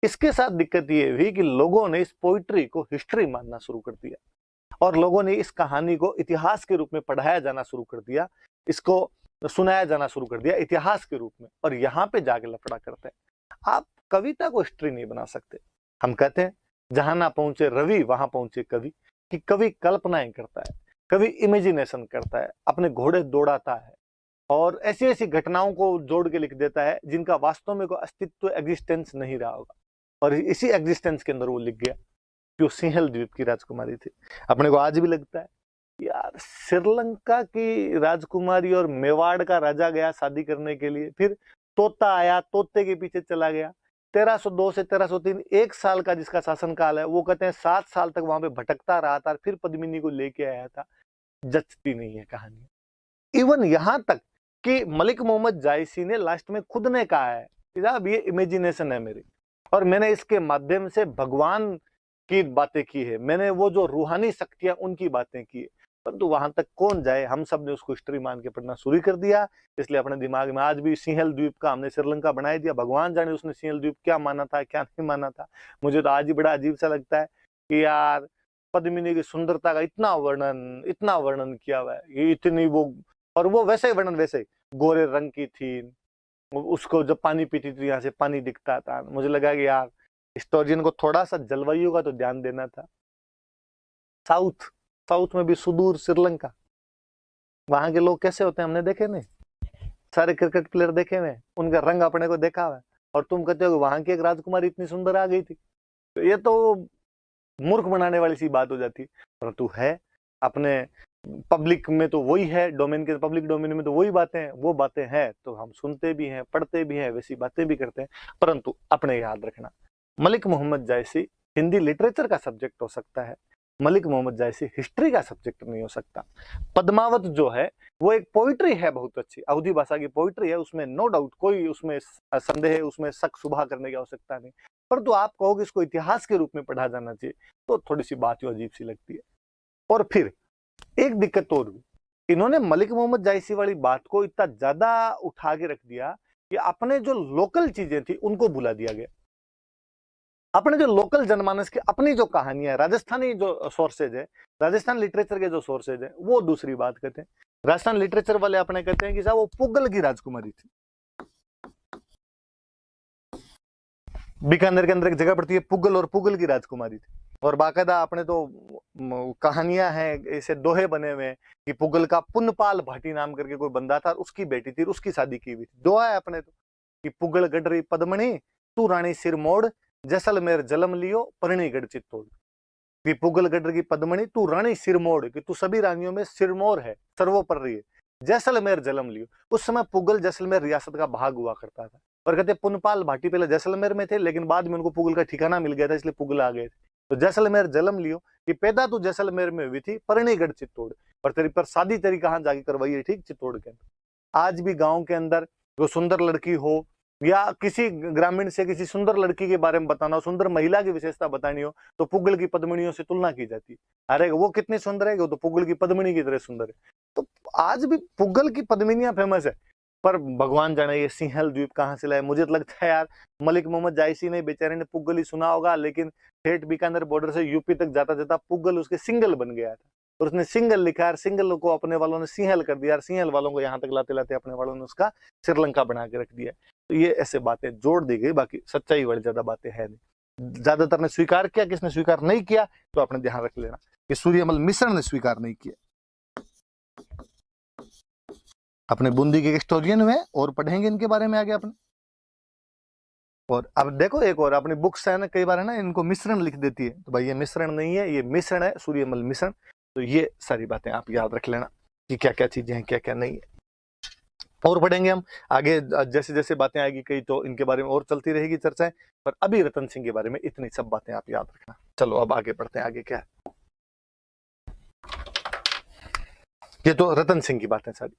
इसके साथ दिक्कत ये हुई कि लोगों ने इस पोइट्री को हिस्ट्री मानना शुरू कर दिया और लोगों ने इस कहानी को इतिहास के रूप में पढ़ाया जाना शुरू कर दिया, इसको सुनाया जाना शुरू कर दिया इतिहास के रूप में, और यहाँ पे जाके लफड़ा करते हैं। आप कविता को हिस्ट्री नहीं बना सकते। हम कहते हैं जहां ना पहुंचे रवि वहां पहुंचे कवि, कि कवि कल्पनाएं करता है, कवि इमेजिनेशन करता है, अपने घोड़े दौड़ाता है और ऐसी ऐसी घटनाओं को जोड़ के लिख देता है जिनका वास्तव में कोई अस्तित्व, एग्जिस्टेंस नहीं रहा होगा, और इसी एग्जिस्टेंस के अंदर वो लिख गया कि वो सिंहल द्वीप की राजकुमारी थी। अपने को आज भी लगता है यार श्रीलंका की राजकुमारी और मेवाड़ का राजा गया शादी करने के लिए, फिर तोता आया, तोते के पीछे चला गया, 1302 से 1303 एक साल का जिसका शासनकाल है, वो कहते हैं 7 साल तक वहां पे भटकता रहा था, फिर पद्मिनी को लेके आया था। जचती नहीं है कहानी। इवन यहां तक कि मलिक मोहम्मद जायसी ने लास्ट में खुद ने कहा है कि साहब ये इमेजिनेशन है मेरी, और मैंने इसके माध्यम से भगवान की बातें की है, मैंने वो जो रूहानी शक्तियां उनकी बातें की है। परंतु वहां तक कौन जाए, हम सब ने उसको हिस्ट्री मान के पढ़ना शुरू कर दिया। इसलिए अपने दिमाग में आज भी सिंहल द्वीप का हमने श्रीलंका बना दिया। भगवान जाने उसने सिंहल द्वीप क्या माना था, क्या नहीं माना था। मुझे तो आज ही बड़ा अजीब सा लगता है कि यार पद्मिनी की सुंदरता का इतना वर्णन किया हुआ है, ये इतनी वो, और वो वैसे ही वर्णन, वैसे ही गोरे रंग की थी, उसको जब पानी पीती थी यहाँ से पानी दिखता था। मुझे लगा कि यार हिस्टोरियन को थोड़ा सा जलवायु का तो ध्यान देना था। साउथ में भी सुदूर श्रीलंका, वहां के लोग कैसे होते हैं हमने देखे नहीं, सारे क्रिकेट प्लेयर देखे हुए, उनका रंग अपने को देखा हुआ है, और तुम कहते हो कि वहां की एक राजकुमारी इतनी सुंदर आ गई थी। तो ये तो मूर्ख बनाने वाली सी बात हो जाती। परंतु है अपने पब्लिक में तो वही है, डोमेन के पब्लिक डोमेन में तो वही बातें हैं, वो बातें हैं तो हम सुनते भी हैं, पढ़ते भी हैं, वैसी बातें भी करते हैं। परंतु अपने याद रखना, मलिक मोहम्मद जायसी हिंदी लिटरेचर का सब्जेक्ट हो सकता है, मलिक मोहम्मद जायसी हिस्ट्री का सब्जेक्ट नहीं हो सकता। पद्मावत जो है वो एक पोइट्री है, बहुत अच्छी अवधी भाषा की पोइट्री है, उसमें नो डाउट, कोई उसमें संदेह, उसमें शक शुबा करने की आवश्यकता नहीं। परंतु आप कहोगे इसको इतिहास के रूप में पढ़ा जाना चाहिए, तो थोड़ी सी बात ही अजीब सी लगती है। और फिर एक दिक्कत और हुई, इन्होंने मलिक मोहम्मद जायसी वाली बात को इतना ज्यादा उठा के रख दिया कि अपने जो लोकल चीजें थी उनको भुला दिया गया। अपने जो लोकल जनमानस की अपनी जो कहानियां है, राजस्थानी जो सोर्सेज है, राजस्थान लिटरेचर के जो सोर्सेज है, वो दूसरी बात कहते हैं। राजस्थान लिटरेचर वाले अपने कहते हैं कि साहब वो पुगल की राजकुमारी थी। बीकानेर के अंदर एक जगह पड़ती है पुगल, और पुगल की राजकुमारी थी। और बाकायदा अपने तो कहानियां हैं, ऐसे दोहे बने हुए हैं कि पुगल का पुनपाल भाटी नाम करके कोई बंदा था, उसकी बेटी थी, उसकी शादी की हुई थी। दोहा है अपने तो कि पुगल गडरी पद्मणी तू रानी सिर मोड़, जैसलमेर जलम लियो परणी गढ़ चित्तौड़। कि पुगल गडर की पद्मणी तू रानी सिरमोड़, कि तू सभी रानियों में सिरमौर है, सर्वोपरि है। जैसलमेर जलम लियो, उस समय पुगल जैसलमेर रियासत का भाग हुआ करता था। और कहते पुनपाल भाटी पहले जैसलमेर में थे, लेकिन बाद में उनको पुगल का ठिकाना मिल गया था, इसलिए पुगल आ गए थे। तो जैसलमेर जलम लियो कि पैदा तो जैसलमेर में हुई थी, परनीगढ़ चित्तौड़, और तेरी पर शादी तेरी कहां जाके करवाई है, ठीक चित्तौड़ के अंदर। आज भी गांव के अंदर जो सुंदर लड़की हो, या किसी ग्रामीण से किसी सुंदर लड़की के बारे में बताना हो, सुंदर महिला की विशेषता बतानी हो, तो पुगल की पद्मिनियों से तुलना की जाती है। अरे वो कितनी सुंदर है, वो तो पुगल की पद्मिनी की तरह सुंदर है। तो आज भी पुगल की पद्मिनियां फेमस है। पर भगवान जाने ये सिंहल द्वीप कहाँ से लाए। मुझे तो लगता है यार मलिक मोहम्मद जायसी ने बेचारे ने पुगल ही सुना होगा, लेकिन ठेठ बीकानेर बॉर्डर से यूपी तक जाता जाता पुगल उसके सिंगल बन गया था, और उसने सिंगल लिखा, और सिंगल को अपने वालों ने सिंहल कर दिया, और सिंहल वालों को यहाँ तक लाते लाते अपने वालों ने उसका श्रीलंका बना के रख दिया। तो ये ऐसे बातें जोड़ दी गई, बाकी सच्चाई वाली ज्यादा बातें है नहीं। ज्यादातर ने स्वीकार किया, किसने स्वीकार नहीं किया तो आपने ध्यान रख लेना कि सूर्यमल मिश्र ने स्वीकार नहीं किया। अपने बूंदी के हिस्टोरियन हुए और पढ़ेंगे इनके बारे में आगे अपने। और अब देखो एक और अपनी बुक्स है ना, कई बार है ना इनको मिश्रण लिख देती है, तो भाई ये मिश्रण नहीं है, ये मिश्रण है, सूर्यमल मिश्रण। तो ये सारी बातें आप याद रख लेना कि क्या क्या चीजें हैं, क्या क्या नहीं है। और पढ़ेंगे हम आगे, जैसे जैसे बातें आएगी कई तो इनके बारे में और चलती रहेगी चर्चाएं। पर अभी रतन सिंह के बारे में इतनी सब बातें आप याद रखना। चलो अब आगे बढ़ते हैं, आगे क्या है। ये तो रतन सिंह की बात है सारी।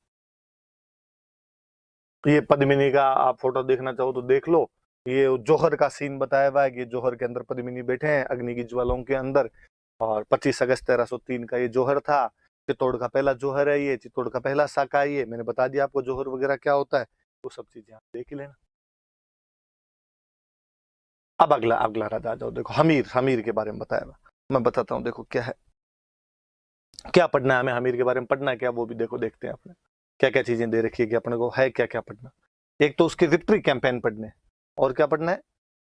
ये पद्मिनी का आप फोटो देखना चाहो तो देख लो। ये जौहर का सीन बताया हुआ है कि जौहर के अंदर पद्मिनी बैठे हैं अग्नि की ज्वालाओं के अंदर। और 25 अगस्त 1303 का ये जौहर था। चित्तौड़ का पहला जौहर है ये, चित्तौड़ का पहला साका है ये। मैंने बता दिया आपको जौहर वगैरह क्या होता है, वो सब चीजें आप देख ही लेना। अब अगला अगला राजा आ जाओ, देखो हमीर, हमीर के बारे में बताया हुआ। मैं बताता हूँ, देखो क्या है, क्या पढ़ना है हमें हमीर के बारे में, पढ़ना है क्या वो भी देखो, देखते हैं अपने क्या क्या चीजें दे रखी है कि अपने को है क्या क्या पढ़ना। एक तो उसके विक्ट्री कैंपेन पढ़ने, और क्या पढ़ना है,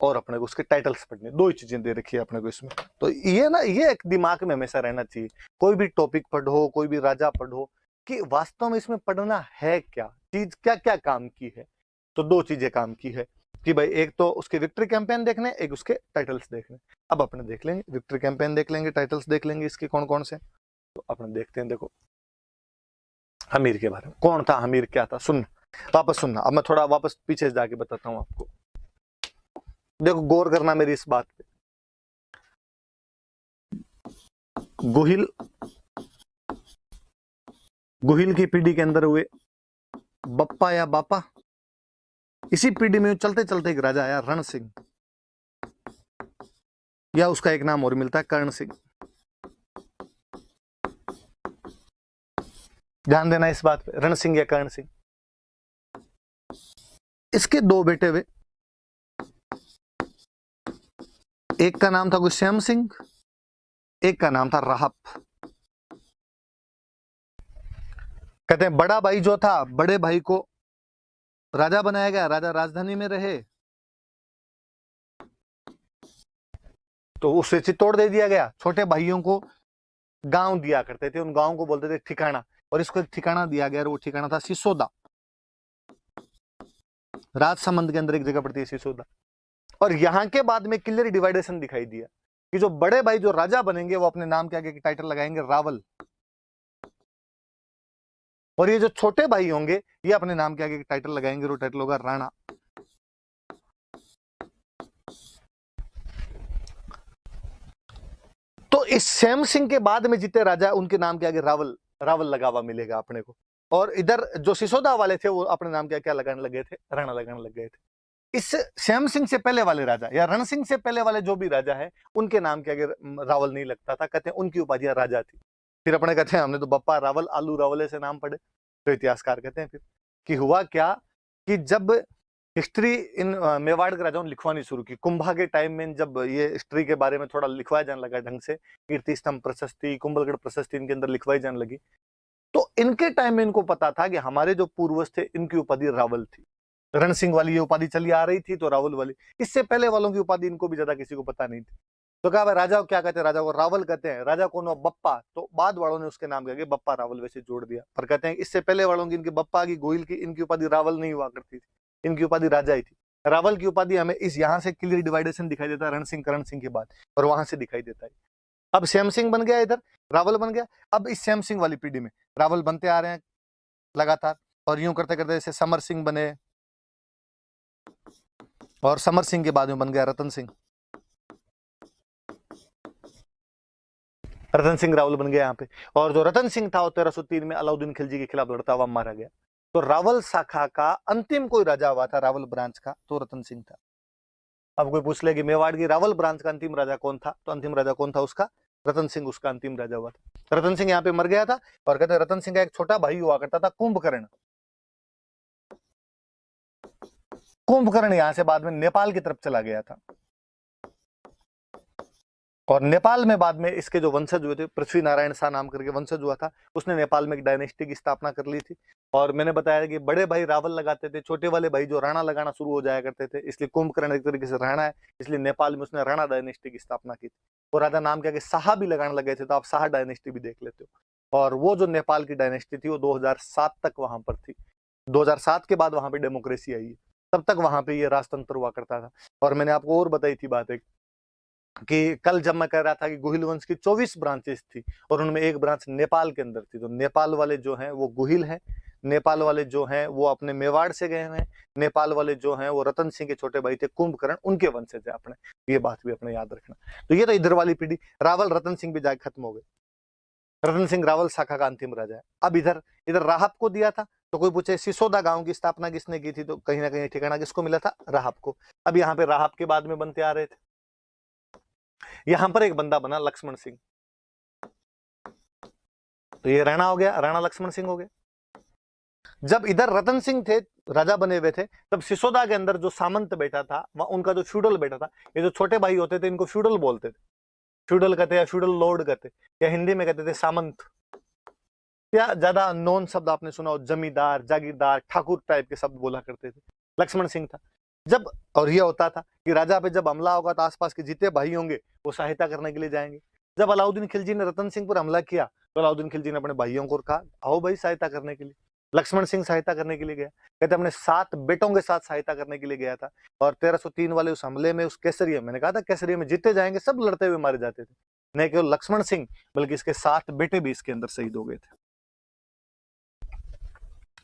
और अपने को उसके टाइटल्स पढ़ने, दो ही चीजें दे रखी है अपने को इसमें। तो ये ना, ये एक दिमाग में हमेशा रहना चाहिए, कोई भी टॉपिक पढ़ो, कोई भी राजा पढ़ो, कि वास्तव में इसमें पढ़ना है क्या चीज, क्या क्या काम की है। तो दो चीजें काम की है कि भाई एक तो उसके विक्ट्री कैंपेन देखने, एक उसके टाइटल्स देखने। अब अपने देख लेंगे, विक्ट्री कैंपेन देख लेंगे, टाइटल्स देख लेंगे इसके कौन कौन से। तो अपने देखते हैं, देखो हमीर के बारे में, कौन था हमीर, क्या था। सुन, वापस सुनना, अब मैं थोड़ा वापस पीछे जाके बताता हूं आपको। देखो गौर करना मेरी इस बात पे। गोहिल, गोहिल की पीढ़ी के अंदर हुए बप्पा या बापा, इसी पीढ़ी में चलते चलते एक राजा आया रण सिंह, या उसका एक नाम और मिलता है कर्ण सिंह। ध्यान देना इस बात पे, रण सिंह या कर्ण सिंह। इसके दो बेटे हुए, एक का नाम था कोई श्याम सिंह, एक का नाम था राहप। कहते हैं बड़ा भाई जो था, बड़े भाई को राजा बनाया गया, राजा राजधानी में रहे, तो उसे चित्तौड़ दे दिया गया। छोटे भाइयों को गांव दिया करते थे, उन गांव को बोलते थे ठिकाना, और इसको एक ठिकाना दिया गया, और वो ठिकाना था सिसोदा। राजसमंद के अंदर एक जगह पड़ती है सिसोदा। और यहां के बाद में क्लियर डिवाइडेशन दिखाई दिया कि जो बड़े भाई जो राजा बनेंगे वो अपने नाम के आगे टाइटल लगाएंगे रावल, और ये जो छोटे भाई होंगे ये अपने नाम के आगे टाइटल लगाएंगे, वो टाइटल होगा राणा। तो इस श्याम सिंह के बाद में जितने राजा उनके नाम के आगे रावल, रावल लगा हुआ मिलेगा अपने को। और इधर जो सिसोदा वाले थे वो अपने नाम के आगे क्या लगाने लगे थे, राणा लगाने लग गए थे। इस श्याम सिंह से पहले वाले राजा या रण सिंह से पहले वाले जो भी राजा है उनके नाम के आगे रावल नहीं लगता था, कहते हैं उनकी उपाधियां राजा थी। फिर अपने कहते हैं हमने तो बप्पा रावल आलू रावले से नाम पढ़े। तो इतिहासकार कहते हैं फिर कि हुआ क्या, कि जब हिस्ट्री इन मेवाड़ के राजाओं ने लिखवानी शुरू की, कुंभा के टाइम में जब ये हिस्ट्री के बारे में थोड़ा लिखवाया जाने लगा ढंग से, कीर्ति स्तंभ प्रशस्ति, कुंभलगढ़ प्रशस्ति इनके अंदर लिखवाई जाने लगी, तो इनके टाइम में इनको पता था कि हमारे जो पूर्वज थे इनकी उपाधि रावल थी। रण सिंह वाली ये उपाधि चली आ रही थी तो रावल वाली, इससे पहले वालों की उपाधि इनको भी ज्यादा किसी को पता नहीं थी। तो कहा भाई राजा को क्या कहते हैं, राजा को रावल कहते हैं, राजा को नो बप्पा, तो बाद वालों ने उसके नाम के बप्पा रावल वैसे जोड़ दिया। पर कहते हैं इससे पहले वालों की, इनकी बप्पा की, गोहिल की, इनकी उपाधि रावल नहीं हुआ करती थी, इनकी उपाधि राजा ही थी। रावल की उपाधि हमें इस यहाँ से क्लियर डिवाइडेशन दिखाई देता है रण सिंह करण सिंह के बाद, और वहां से दिखाई देता है। अब श्याम सिंह बन गया, इधर रावल बन गया। अब इस श्याम सिंह वाली पीढ़ी में रावल बनते आ रहे हैं लगातार, और यूं करते करते जैसे समर सिंह बने, और समर सिंह के बाद में बन गया रतन सिंह, रतन सिंह रावल बन गया यहाँ पे। और जो रतन सिंह था वो 1303 में अलाउद्दीन खिलजी के खिलाफ लड़ता हुआ मारा गया। तो रावल शाखा का अंतिम कोई राजा हुआ था रावल ब्रांच का, तो रतन सिंह था। अब कोई पूछ ले कि मेवाड़ की रावल ब्रांच का अंतिम राजा कौन था, तो अंतिम राजा कौन था उसका, रतन सिंह उसका अंतिम राजा हुआ था। रतन सिंह यहाँ पे मर गया था। और कहते हैं रतन सिंह का एक छोटा भाई हुआ करता था कुंभकर्ण। कुंभकर्ण यहाँ से बाद में नेपाल की तरफ चला गया था, और नेपाल में बाद में इसके जो वंशज हुए थे, पृथ्वी नारायण शाह नाम करके वंशज हुआ था, उसने नेपाल में एक डायनेस्टी की स्थापना कर ली थी। और मैंने बताया कि बड़े भाई रावल लगाते थे, छोटे वाले भाई जो राणा लगाना शुरू हो जाया करते थे, इसलिए कुंभकर्ण एक तरीके से राणा है, इसलिए नेपाल में उसने राणा डायनेस्टी की स्थापना की थी। और राजा नाम के आगे शाह भी लगाने लगे थे, तो आप शाह डायनेस्टी भी देख लेते हो। और वो जो नेपाल की डायनेस्टी थी वो 2007 तक वहां पर थी। 2007 के बाद वहां पे डेमोक्रेसी आई है, तब तक वहां पे ये राजतंत्र हुआ करता था। और मैंने आपको और बताई थी बात एक, कि कल जब मैं कह रहा था कि गोहिल वंश की 24 ब्रांचेस थी, और उनमें एक ब्रांच नेपाल के अंदर थी। तो नेपाल वाले जो हैं वो गोहिल हैं, नेपाल वाले जो हैं वो अपने मेवाड़ से गए हैं, नेपाल वाले जो हैं वो रतन सिंह के छोटे भाई थे कुंभकर्ण, उनके वंशज है अपने। ये बात भी अपने याद रखना। तो ये तो इधर वाली पीढ़ी, रावल रतन सिंह भी जाके खत्म हो गए। रतन सिंह रावल शाखा का अंतिम राजा है। अब इधर इधर राहब को दिया था, तो कोई पूछे सिसोदा गांव की स्थापना किसने की थी, तो कहीं ना कहीं ठिकाना किसको मिला था, राहब को। अब यहाँ पे राहब के बाद में बनते आ रहे थे। यहां पर एक बंदा बना लक्ष्मण सिंह, तो ये राणा हो गया, राणा लक्ष्मण सिंह हो गया। जब इधर रतन सिंह थे, राजा बने हुए थे, तब सिसोदा के अंदर जो सामंत बैठा था, उनका जो फ्यूडल बैठा था, ये जो छोटे भाई होते थे इनको फ्यूडल बोलते थे। फ्यूडल कहते या फ्यूडल लॉर्ड कहते, या हिंदी में कहते थे सामंत, या ज्यादा नॉन शब्द आपने सुना हो, जमींदार, जागीरदार, ठाकुर टाइप के शब्द बोला करते थे। लक्ष्मण सिंह था। जब और यह होता था कि राजा पे जब हमला होगा तो आसपास के जितने भाई होंगे वो सहायता करने के लिए जाएंगे। जब अलाउद्दीन खिलजी ने रतन सिंह पर हमला किया, तो अलाउद्दीन खिलजी ने अपने भाइयों को कहा आओ भाई सहायता करने के लिए। लक्ष्मण सिंह सहायता करने के लिए गया, कहते अपने 7 बेटों के साथ सहायता करने के लिए गया था। और 1303 वाले उस हमले में, उस केसरिया, मैंने कहा था केसरिया में जितने जाएंगे सब लड़ते हुए मारे जाते थे। नहीं केवल लक्ष्मण सिंह बल्कि इसके 7 बेटे भी इसके अंदर शहीद हो गए थे।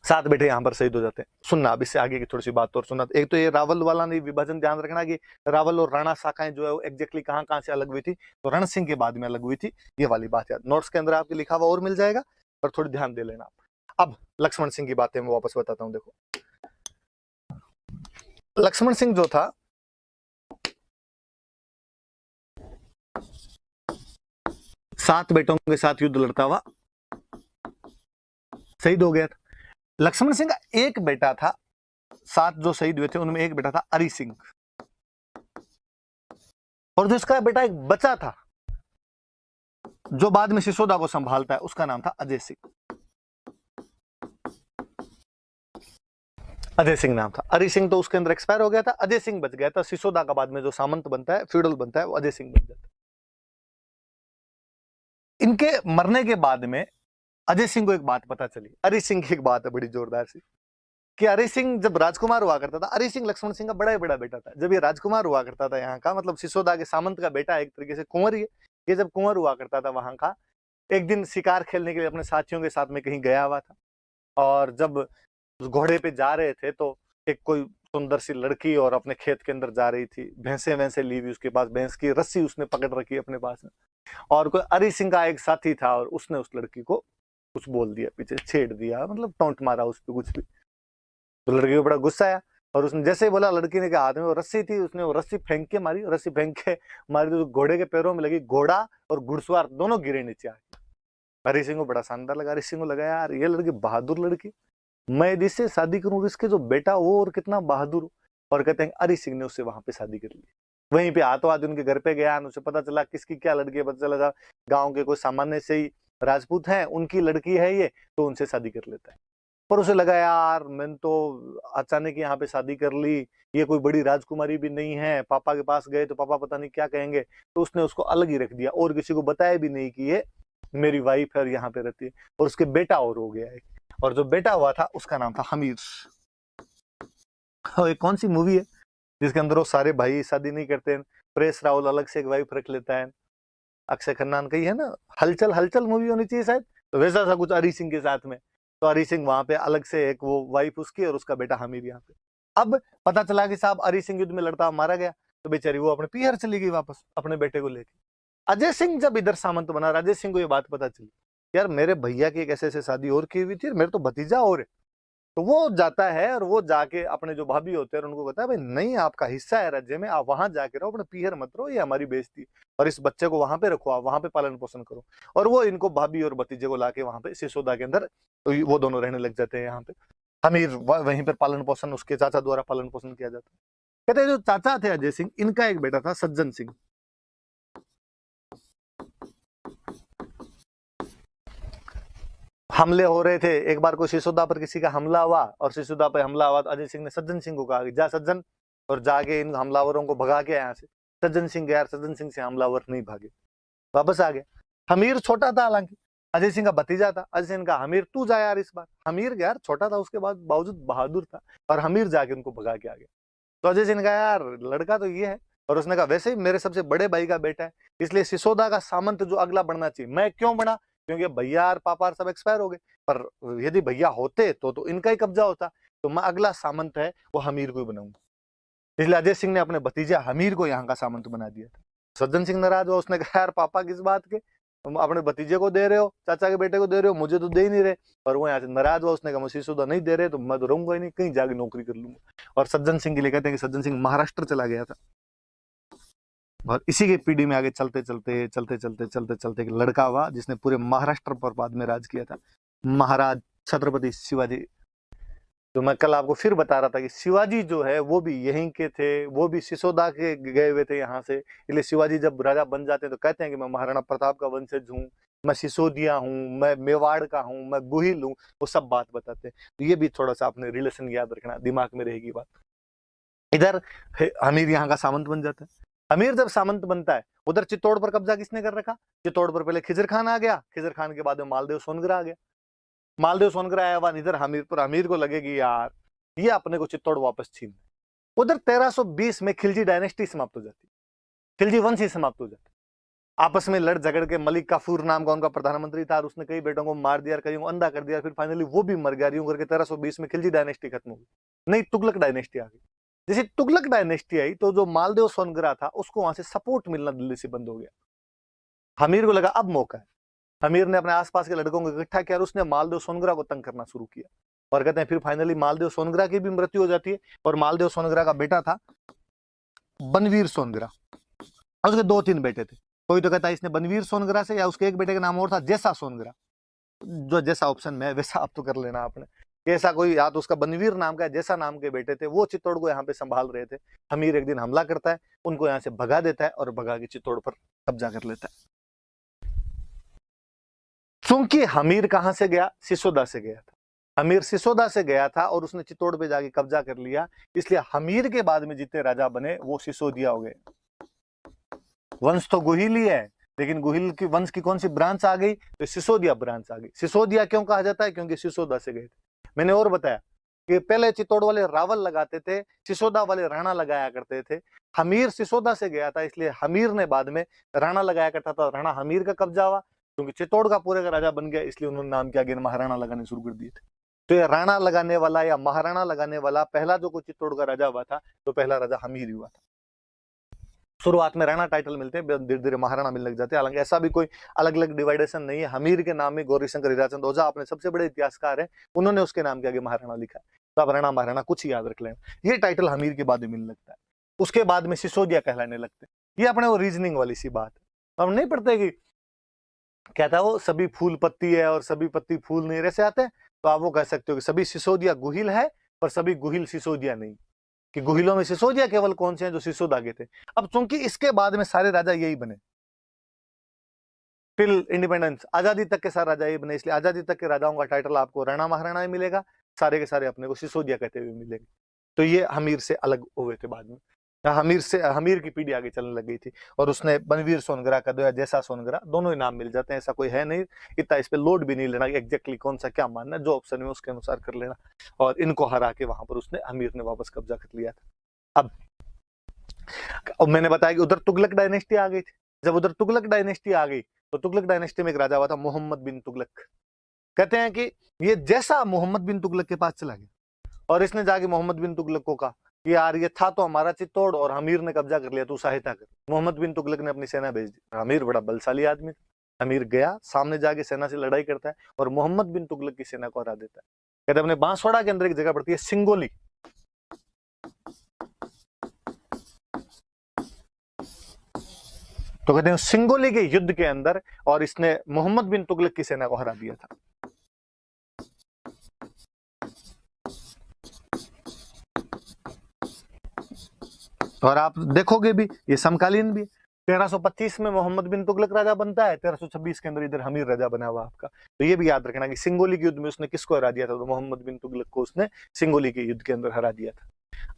7 बेटे यहां पर शहीद हो जाते हैं। सुनना अब इससे आगे की थोड़ी सी बात और सुनना। एक तो ये रावल वाला नहीं विभाजन ध्यान रखना कि रावल और राणा शाखाएं जो है वो एग्जैक्टली कहां से अलग हुई थी, तो रण सिंह के बाद में अलग हुई थी, ये वाली बात याद। नोट्स के अंदर आपके लिखा हुआ और मिल जाएगा, पर थोड़ी ध्यान दे लेना। अब लक्ष्मण सिंह की बातें मैं वापस बताता हूं। देखो लक्ष्मण सिंह जो था, सात बेटों के साथ युद्ध लड़ता हुआ शहीद हो गया था। लक्ष्मण सिंह का एक बेटा था, 7 जो शहीद हुए थे उनमें एक बेटा था अरि सिंह, और जो इसका बेटा एक बच्चा था जो बाद में सिसोदा को संभालता है, उसका नाम था अजय सिंह। अजय सिंह नाम था। अरि सिंह तो उसके अंदर एक्सपायर हो गया था, अजय सिंह बच गया था। सिसोदा का बाद में जो सामंत बनता है, फ्यूडल बनता है, वो अजय सिंह बन जाता है। इनके मरने के बाद में अजय सिंह को एक बात पता चली। अरि सिंह की एक बात है बड़ी जोरदार सी, कि अरि सिंह जब राजकुमार हुआ करता था, अरि सिंह लक्ष्मण सिंह का बड़ा ही बड़ा बेटा था। जब ये राजकुमार हुआ करता था यहाँ का, मतलब सिसोदा के सामंत का बेटा, एक तरीके से कुंवर ही है। ये जब कुंवर हुआ करता था वहां का, एक दिन शिकार खेलने के लिए अपने साथियों के साथ में कहीं गया हुआ था, और जब घोड़े पे जा रहे थे तो एक कोई सुंदर सी लड़की और अपने खेत के अंदर जा रही थी, भैंसे वैंसे ली हुई उसके पास, भैंस की रस्सी उसने पकड़ रखी अपने पास में, और कोई अरि सिंह का एक साथी था और उसने उस लड़की को कुछ बोल दिया, पीछे छेड़ दिया, मतलब टोंट मारा उस पर कुछ भी। तो लड़की को बड़ा गुस्सा आया, और उसने जैसे ही बोला, लड़की ने के हाथ में वो रस्सी थी, उसने वो रस्सी फेंक के मारी, रस्सी फेंक के मारी तो घोड़े के पैरों में लगी, घोड़ा और घुड़सवार दोनों गिरे नीचे आके। हरि सिंह को बड़ा शानदार लगा। हरि सिंह को लगा यार ये लड़की बहादुर लड़की, मैं यदि इससे शादी करूं, इसके जो बेटा वो और कितना बहादुर। और कहते हैं हरि सिंह ने उससे वहां पे शादी कर ली। वहीं पे हाथों हाथ उनके घर पे गया, उसे पता चला किसकी क्या लड़की है, पता चला गाँव के कोई सामान्य से ही राजपूत है, उनकी लड़की है ये, तो उनसे शादी कर लेता है। पर उसे लगा यार मैंने तो अचानक यहाँ पे शादी कर ली, ये कोई बड़ी राजकुमारी भी नहीं है, पापा के पास गए तो पापा पता नहीं क्या कहेंगे, तो उसने उसको अलग ही रख दिया, और किसी को बताया भी नहीं कि ये मेरी वाइफ है और यहाँ पे रहती है। और उसके बेटा और हो गया है, और जो बेटा हुआ था उसका नाम था हमीर। एक कौन सी मूवी है जिसके अंदर वो सारे भाई शादी नहीं करते हैं, परेश रावल अलग से एक वाइफ रख लेता है, अक्षय खन्ना का ही है ना, हलचल, हलचल मूवी होनी चाहिए शायद, तो वैसा सा कुछ हरि सिंह के साथ में। तो हरि सिंह वहां पे अलग से एक वो वाइफ उसकी और उसका बेटा हमीर यहाँ पे। अब पता चला कि साहब हरि सिंह युद्ध में लड़ता मारा गया, तो बेचारी वो अपने पीहर चली गई वापस अपने बेटे को लेके। अजय सिंह जब इधर सामंत बना, अजय सिंह को ये बात पता चली, यार मेरे भैया की एक ऐसे ऐसे शादी और की हुई थी, मेरे तो भतीजा और है। तो वो जाता है और वो जाके अपने जो भाभी होते हैं उनको कहता है भाई नहीं आपका हिस्सा है राज्य में, आप वहां जाके रहो, अपने पीहर मत रहो, ये हमारी बेइज्जती, और इस बच्चे को वहां पे रखो, आप वहां पे पालन पोषण करो। और वो इनको भाभी और भतीजे को लाके वहां पे सिसोदा के अंदर तो वो दोनों रहने लग जाते हैं यहाँ पे। हमीर वहीं पर पालन पोषण उसके चाचा द्वारा पालन पोषण किया जाता है। कहते हैं जो चाचा थे अजय सिंह, इनका एक बेटा था सज्जन सिंह। हमले हो रहे थे, एक बार को सिसोदा पर किसी का हमला हुआ, और सिसोदा पर हमला हुआ तो अजय सिंह ने सज्जन सिंह को कहा कि जा सज्जन, और जाके इन हमलावरों को भगा के यहाँ से। सज्जन सिंह गया, सज्जन सिंह से हमलावर नहीं भागे, वापस आ गया। हमीर छोटा था, हालांकि अजय सिंह का भतीजा था। अजय सिंह का हमीर तू जा यार इस बार। हमीर गया यार, छोटा था, उसके बाद बावजूद बहादुर था, और हमीर जाके उनको भगा के आ गया। तो अजय सिंह ने कहा यार लड़का तो ये है, और उसने कहा वैसे ही मेरे सबसे बड़े भाई का बेटा है, इसलिए सिसोदा का सामंत जो अगला बनना चाहिए। मैं क्यों बना, क्योंकि भैया और पापा सब एक्सपायर हो गए, पर यदि भैया होते तो इनका ही कब्जा होता, तो मैं अगला सामंत है वो हमीर को ही बनाऊंगा। इसलिए अजय सिंह ने अपने भतीजा हमीर को यहाँ का सामंत बना दिया था। सज्जन सिंह नाराज हुआ, उसने कहा यार पापा किस बात के, तुम अपने भतीजे को दे रहे हो, चाचा के बेटे को दे रहे हो, मुझे तो दे ही नहीं रहे। और वो यहाँ से नाराज हुआ, उसने कहा मुझे सिसोदा नहीं दे रहे तो मैं तो रहूंगा ही नहीं, कहीं जाके नौकरी कर लूंगा। और सज्जन सिंह के लिए कहते हैं कि सज्जन सिंह महाराष्ट्र चला गया था। और इसी की पीढ़ी में आगे चलते चलते चलते चलते चलते चलते एक लड़का हुआ जिसने पूरे महाराष्ट्र पर बाद में राज किया था, महाराज छत्रपति शिवाजी। तो मैं कल आपको फिर बता रहा था कि शिवाजी जो है वो भी यहीं के थे, वो भी सिसोदा के गए हुए थे यहाँ से। इसलिए शिवाजी जब राजा बन जाते हैं तो कहते हैं कि मैं महाराणा प्रताप का वंशज हूँ, मैं सिसोदिया हूँ, मैं मेवाड़ का हूँ, मैं गुहिल हूँ, वो सब बात बताते हैं। तो ये भी थोड़ा सा आपने रिलेशन याद रखना, दिमाग में रहेगी बात। इधर अमीर यहाँ का सामंत बन जाता है। अमीर जब सामंत बनता है, उधर चित्तौड़ पर कब्जा किसने कर रखा? चित्तौड़ पर पहले खिजर खान आ गया, खिजर खान के बाद में मालदेव सोनगरा आ गया। मालदेव सोनगरा आया हुआ इधर हमीर पर, अमीर को लगेगी यार ये अपने को चित्तौड़ वापस छीन। उधर 1320 में खिलजी डायनेस्टी समाप्त हो जाती, खिलजी वंश ही समाप्त हो जाता। आपस में लड़ झगड़ के मलिक काफूर नाम का उनका प्रधानमंत्री था, और उसने कई बेटों को मार दिया, कई को अंधा कर दिया, फिर फाइनली वो भी मर गया। यूं करके 1320 में खिलजी डायनेस्टी खत्म हो गई। नई तुगलक डायनेस्टी आ गई। जैसे तुगलक डायनेस्टी आई तो जो मालदेव सोनगरा था उसको वहां से सपोर्ट मिलना दिल्ली से बंद हो गया। हमीर को लगा अब मौका है। हमीर ने अपने आसपास के लड़कों को इकट्ठा किया और उसने मालदेव सोनगरा को तंग करना शुरू किया। और कहते हैं फिर फाइनली मालदेव सोनगरा की भी मृत्यु हो जाती है। और मालदेव सोनगरा का बेटा था बनवीर सोनगरा, और उसके 2-3 बेटे थे। कोई तो कहता है इसने बनवीर सोनगरा से, या उसके एक बेटे का नाम और था जैसा सोनगरा। जो जैसा ऑप्शन में है वैसा आप तो कर लेना आपने। ऐसा कोई, या तो उसका बनवीर नाम का जैसा नाम के बेटे थे, वो चित्तौड़ को यहाँ पे संभाल रहे थे। हमीर एक दिन हमला करता है, उनको यहाँ से भगा देता है और भगा के चित्तौड़ पर कब्जा कर लेता है। क्योंकि हमीर कहां से गया? सिसोदा से गया था। हमीर सिसोदा से गया था और उसने चित्तौड़ पे जाके कब्जा कर लिया, इसलिए हमीर के बाद में जितने राजा बने वो सिसोदिया हो गए। वंश तो गुहिल ही है, लेकिन गुहिल की वंश की कौन सी ब्रांच आ गई? तो सिसोदिया ब्रांच आ गई। सिसोदिया क्यों कहा जाता है? क्योंकि सिसोदा से गए थे। मैंने और बताया कि पहले चित्तौड़ वाले रावल लगाते थे, सिसोदा वाले राणा लगाया करते थे। हमीर सिसोदा से गया था, इसलिए हमीर ने बाद में राणा लगाया करता था। राणा हमीर का कब्जा हुआ, क्योंकि चित्तौड़ का पूरे का राजा बन गया, इसलिए उन्होंने नाम क्या किया? महाराणा लगाने शुरू कर दिए थे। तो ये राणा लगाने वाला या महाराणा लगाने वाला पहला जो कोई चित्तौड़ का राजा हुआ था, तो पहला राजा हमीर हुआ था। शुरुआत में राणा टाइटल मिलते हैं, धीरे धीरे महाराणा मिलने लग जाते हैं। हालांकि ऐसा भी कोई अलग अलग डिवाइडेशन नहीं है। हमीर के नाम में गौरी शंकर हीराचंद ओझा अपने सबसे बड़े इतिहासकार हैं, उन्होंने उसके नाम के आगे महाराणा लिखा है। तो आप राणा महाराणा कुछ याद रख लेना। ये टाइटल हमीर के बाद में मिलने लगता है, उसके बाद में सिसोदिया कहलाने लगते हैं। ये अपने वो रीजनिंग वाली सी बात है। हम नहीं पढ़ते कि क्या था वो, सभी फूल पत्ती है और सभी पत्ती फूल नहीं, ऐसे आते हैं। तो आप वो कह सकते हो कि सभी सिसोदिया गुहिल है पर सभी गुहिल सिसोदिया नहीं, कि गुहिलों में सिसोदिया केवल कौन से हैं? जो सिसोदा के थे। अब चूंकि इसके बाद में सारे राजा यही बने, फिर इंडिपेंडेंस आजादी तक के सारे राजा यही बने, इसलिए आजादी तक के राजाओं का टाइटल आपको राणा महाराणा ही मिलेगा, सारे के सारे अपने को सिसोदिया कहते हुए मिलेंगे। तो ये हमीर से अलग हुए थे बाद में। हमीर की पीढ़ी आगे चलने लग गई थी, और उसने बनवीर सोनगरा का दो जैसा सोनगरा, दोनों ही नाम मिल जाते हैं, ऐसा कोई है नहीं। इतना इस पे लोड भी नहीं लेना एग्जैक्टली कौन सा क्या मानना, जो ऑप्शन है उसके अनुसार कर लेना। और इनको हरा के वहां पर उसने हमीर ने वापस कब्जा कर लिया था। अब मैंने बताया कि उधर तुगलक डायनेस्टी आ गई थी। जब उधर तुगलक डायनेस्टी आ गई तो तुगलक डायनेस्टी में एक राजा हुआ था मोहम्मद बिन तुगलक। कहते हैं कि ये जैसा मोहम्मद बिन तुगलक के पास चला गया और इसने जाके मोहम्मद बिन तुगलक को कहा कि यार ये था तो हमारा चित्तौड़ और हमीर ने कब्जा कर लिया, तू सहायता कर। मोहम्मद बिन तुगलक ने अपनी सेना भेज दी। हमीर बड़ा बलशाली आदमी था। हमीर गया, सामने जाके सेना से लड़ाई करता है और मोहम्मद बिन तुगलक की सेना को हरा देता है। कहते अपने बांसवाड़ा के अंदर एक जगह पड़ती है सिंगोली, तो कहते हैं सिंगोली के युद्ध के अंदर, और इसने मोहम्मद बिन तुगलक की सेना को हरा दिया था। और आप देखोगे भी ये समकालीन भी। 1325 में मोहम्मद बिन तुगलक राजा बनता है, 1326 के अंदर इधर हमीर राजा बना हुआ आपका। तो ये भी याद रखना कि सिंगोली के युद्ध में उसने किसको हरा दिया था? तो मोहम्मद बिन तुगलक को उसने सिंगोली के युद्ध के अंदर हरा दिया था।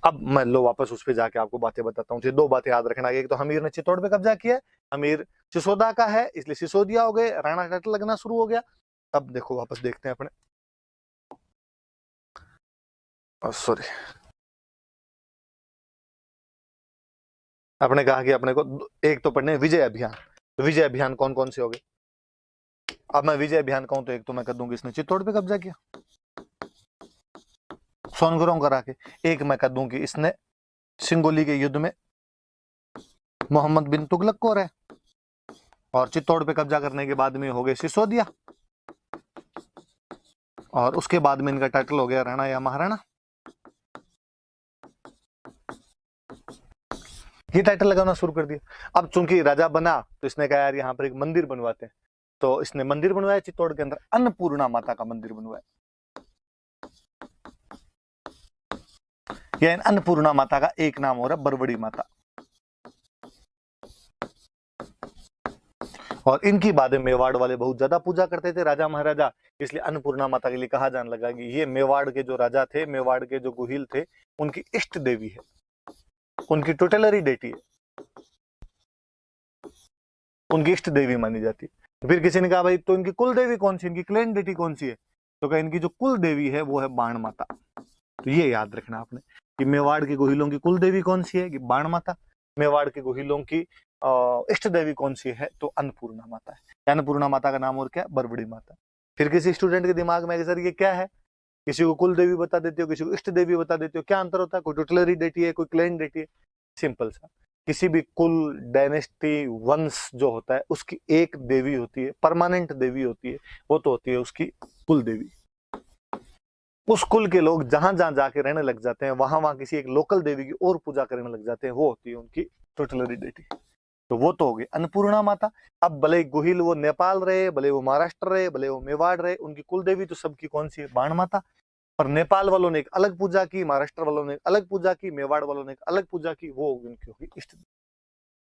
अब मैं लो वापस उस पर जाके आपको बातें बताता हूँ। दो बातें याद रखना, एक तो हमीर ने चित्तौड़ पे कब्जा किया, हमीर सिसोदा का है इसलिए सिसोदिया हो गए, राणा टाइटल लगना शुरू हो गया। अब देखो वापस देखते हैं अपने, सॉरी, आपने कहा कि अपने को एक तो पढ़ने विजय अभियान। तो विजय अभियान कौन कौन से हो गए? अब मैं विजय अभियान कहूं तो एक तो मैं कर दूंगी इसने चित्तौड़ पे कब्जा किया सोनगरों करा के, एक मैं कर दूंगी इसने सिंगोली के युद्ध में मोहम्मद बिन तुगलक को रहे, और चित्तौड़ पे कब्जा करने के बाद में हो गए सिसोदिया, और उसके बाद में इनका टाइटल हो गया राणा या महाराणा। ये टाइटल लगाना शुरू कर दिया। अब चूंकि राजा बना तो इसने कहा यार यहाँ पर एक मंदिर बनवाते हैं, तो इसने मंदिर बनवाया चित्तौड़ के अंदर, अन्नपूर्णा माता का मंदिर बनवाया। यह अन्नपूर्णा माता का एक नाम हो रहा है बरबड़ी माता, और इनकी बातें मेवाड़ वाले बहुत ज्यादा पूजा करते थे राजा महाराजा, इसलिए अन्नपूर्णा माता के लिए कहा जाने लगा कि ये मेवाड़ के जो राजा थे, मेवाड़ के जो गुहिल थे, उनकी इष्ट देवी है, उनकी टोटलरी डेटी है, उनकी इष्ट देवी मानी जाती है। फिर किसी ने कहा भाई तो इनकी कुल देवी कौन सी, इनकी क्लेन डेटी कौन सी है, तो कहा इनकी जो कुल देवी है वो है बाण माता। तो ये याद रखना आपने कि मेवाड़ के गुहिलों की कुल देवी कौन सी है, कि बाण माता। मेवाड़ के गुहिलों की इष्ट देवी कौन सी है, तो अन्नपूर्णा माता है। अन्नपूर्णा माता का नाम और क्या, बरबड़ी माता। फिर किसी स्टूडेंट के दिमाग में सर ये क्या है, किसी को कुल देवी बता देते हो, किसी को इष्ट देवी बता देते हो, क्या अंतर होता है, कोई टुटलरी डेटी है, कोई क्लेन डेटी है। सिंपल सा, किसी भी कुल डायनेस्टी वंश जो होता है उसकी एक देवी होती है, परमानेंट देवी होती है, वो तो होती है उसकी कुल देवी। उस कुल के लोग जहां जहां जाके रहने लग जाते हैं, वहां वहां किसी एक लोकल देवी की और पूजा करने लग जाते हैं, वो होती है उनकी टोटलरी डेटी। तो वो तो हो गई अन्नपूर्णा माता। अब भले गुहिल वो नेपाल रहे, भले वो महाराष्ट्र रहे, भले वो मेवाड़ रहे, उनकी कुल देवी तो सबकी कौन सी है, बाण माता। पर नेपाल वालों ने एक अलग पूजा की, महाराष्ट्र वालों ने एक अलग पूजा की, मेवाड़ वालों ने एक अलग पूजा की, वो उनकी होगी इष्ट।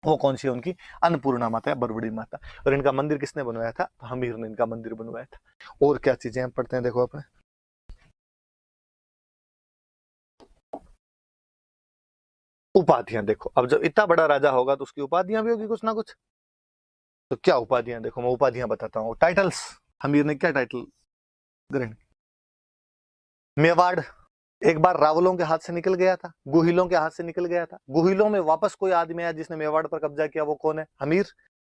वो कौन सी है, उनकी अन्नपूर्णा माता है, बरबड़ी माता। और इनका मंदिर किसने बनवाया था, तो हमीर ने इनका मंदिर बनवाया था। और क्या चीजें हम पढ़ते हैं देखो अपने, उपाधियां देखो। अब जब इतना बड़ा राजा होगा तो उसकी उपाधियां भी होगी कुछ ना कुछ। तो क्या उपाधियां, देखो मैं उपाधियां बताता हूँ। टाइटल्स, हमीर ने क्या टाइटल ग्रहण, मेवाड़ एक बार रावलों के हाथ से निकल गया था, गुहिलों के हाथ से निकल गया था। गुहिलों में वापस कोई आदमी आया जिसने मेवाड़ पर कब्जा किया, वो कौन है, हमीर।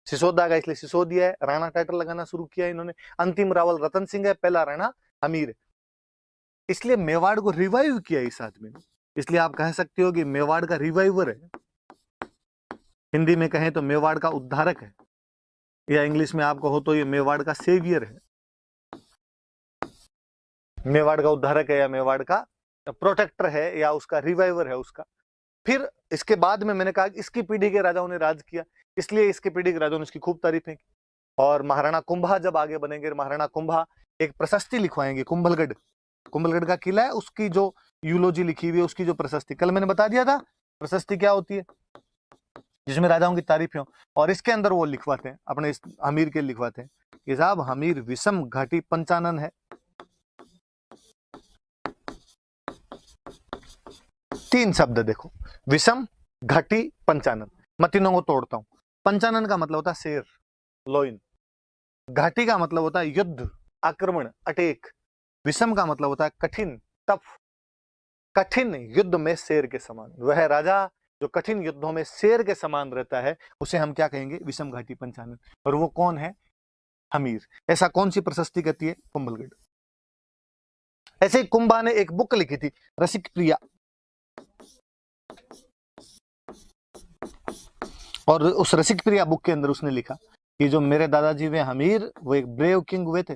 सिसोदा का इसलिए सिसोदिया है, राणा टाइटल लगाना शुरू किया इन्होंने। अंतिम रावल रतन सिंह है, पहला राणा हमीर। इसलिए मेवाड़ को रिवाइव किया इस आदमी ने, इसलिए आप कह सकते हो कि मेवाड़ का रिवाइवर है। हिंदी में कहें तो मेवाड़ का उद्धारक है, या इंग्लिश में आपको हो तो ये मेवाड़ का सेवियर है। मेवाड़ का उद्धारक है, या मेवाड़ का प्रोटेक्टर है, या उसका रिवाइवर है उसका। फिर इसके बाद में मैंने कहा इसकी पीढ़ी के राजाओं ने राज किया, इसलिए इसकी पीढ़ी के राजाओं ने इसकी खूब तारीफें की। और महाराणा कुंभा जब आगे बनेंगे, महाराणा कुंभा एक प्रशस्ति लिखवाएंगे, कुंभलगढ़, कुंभलगढ़ का किला है, उसकी जो यूलोजी लिखी हुई है, उसकी जो प्रशस्ति, कल मैंने बता दिया था प्रशस्ति क्या होती है, जिसमें राजाओं की तारीफें हो। और इसके अंदर वो लिखवाते हैं, अपने इस हमीर के लिखवाते हैं कि साहब हमीर विषम घाटी पंचानन है। 3 शब्द देखो, विषम घाटी पंचानन। मैं तीनों को तोड़ता हूं। पंचानन का मतलब होता है शेर, लोइन। घाटी का मतलब होता है युद्ध, आक्रमण, अटैक। विषम का मतलब होता है कठिन, टफ। कठिन युद्ध में शेर के समान, वह राजा जो कठिन युद्धों में शेर के समान रहता है, उसे हम क्या कहेंगे, विषम घाटी पंचानन। और वो कौन है, हमीर। ऐसा कौन सी प्रशस्ति कहती है, कुंभलगढ़। ऐसे ही कुंभा ने एक बुक लिखी थी, रसिक प्रिया, और उस रसिक प्रिया बुक के अंदर उसने लिखा कि जो मेरे दादाजी वे हमीर, वो एक ब्रेव किंग हुए थे,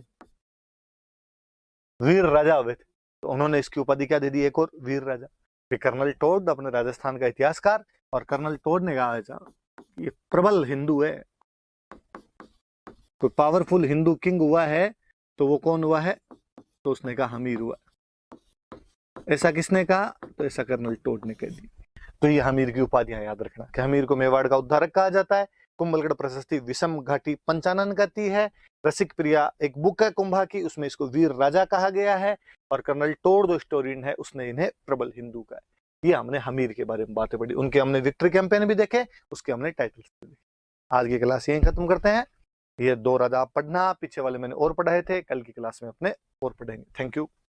वीर राजा हुए थे। तो उन्होंने इसकी उपाधि क्या दे दी, एक और वीर राजा। फिर कर्नल टोड, अपने राजस्थान का इतिहासकार, और कर्नल टोड ने कहा ये प्रबल हिंदू है, कोई पावरफुल हिंदू किंग हुआ है तो वो कौन हुआ है, तो उसने कहा हमीर हुआ। ऐसा किसने कहा, तो ऐसा कर्नल टोड ने कह दी। तो ये हमीर की उपाधियां याद रखना कि हमीर को मेवाड़ का उद्धारक कहा जाता है, कुंभलगढ़ प्रशस्ति विषम घाटी पंचानन कहती है, रसिक प्रिया एक बुक है कुंभा की, उसमें इसको वीर राजा कहा गया है, और कर्नल टोड जो हिस्टोरियन है उसने इन्हें प्रबल हिंदू कहा है। ये हमने हमीर के बारे में बातें पढ़ी, उनके हमने विक्ट्री कैंपेन भी देखे, उसके हमने टाइटल्स भी देखे। आज की क्लास यहीं खत्म करते हैं। ये 2 राजा आप पढ़ना, पीछे वाले मैंने और पढ़ाए थे, कल की क्लास में अपने और पढ़ेंगे। Thank you.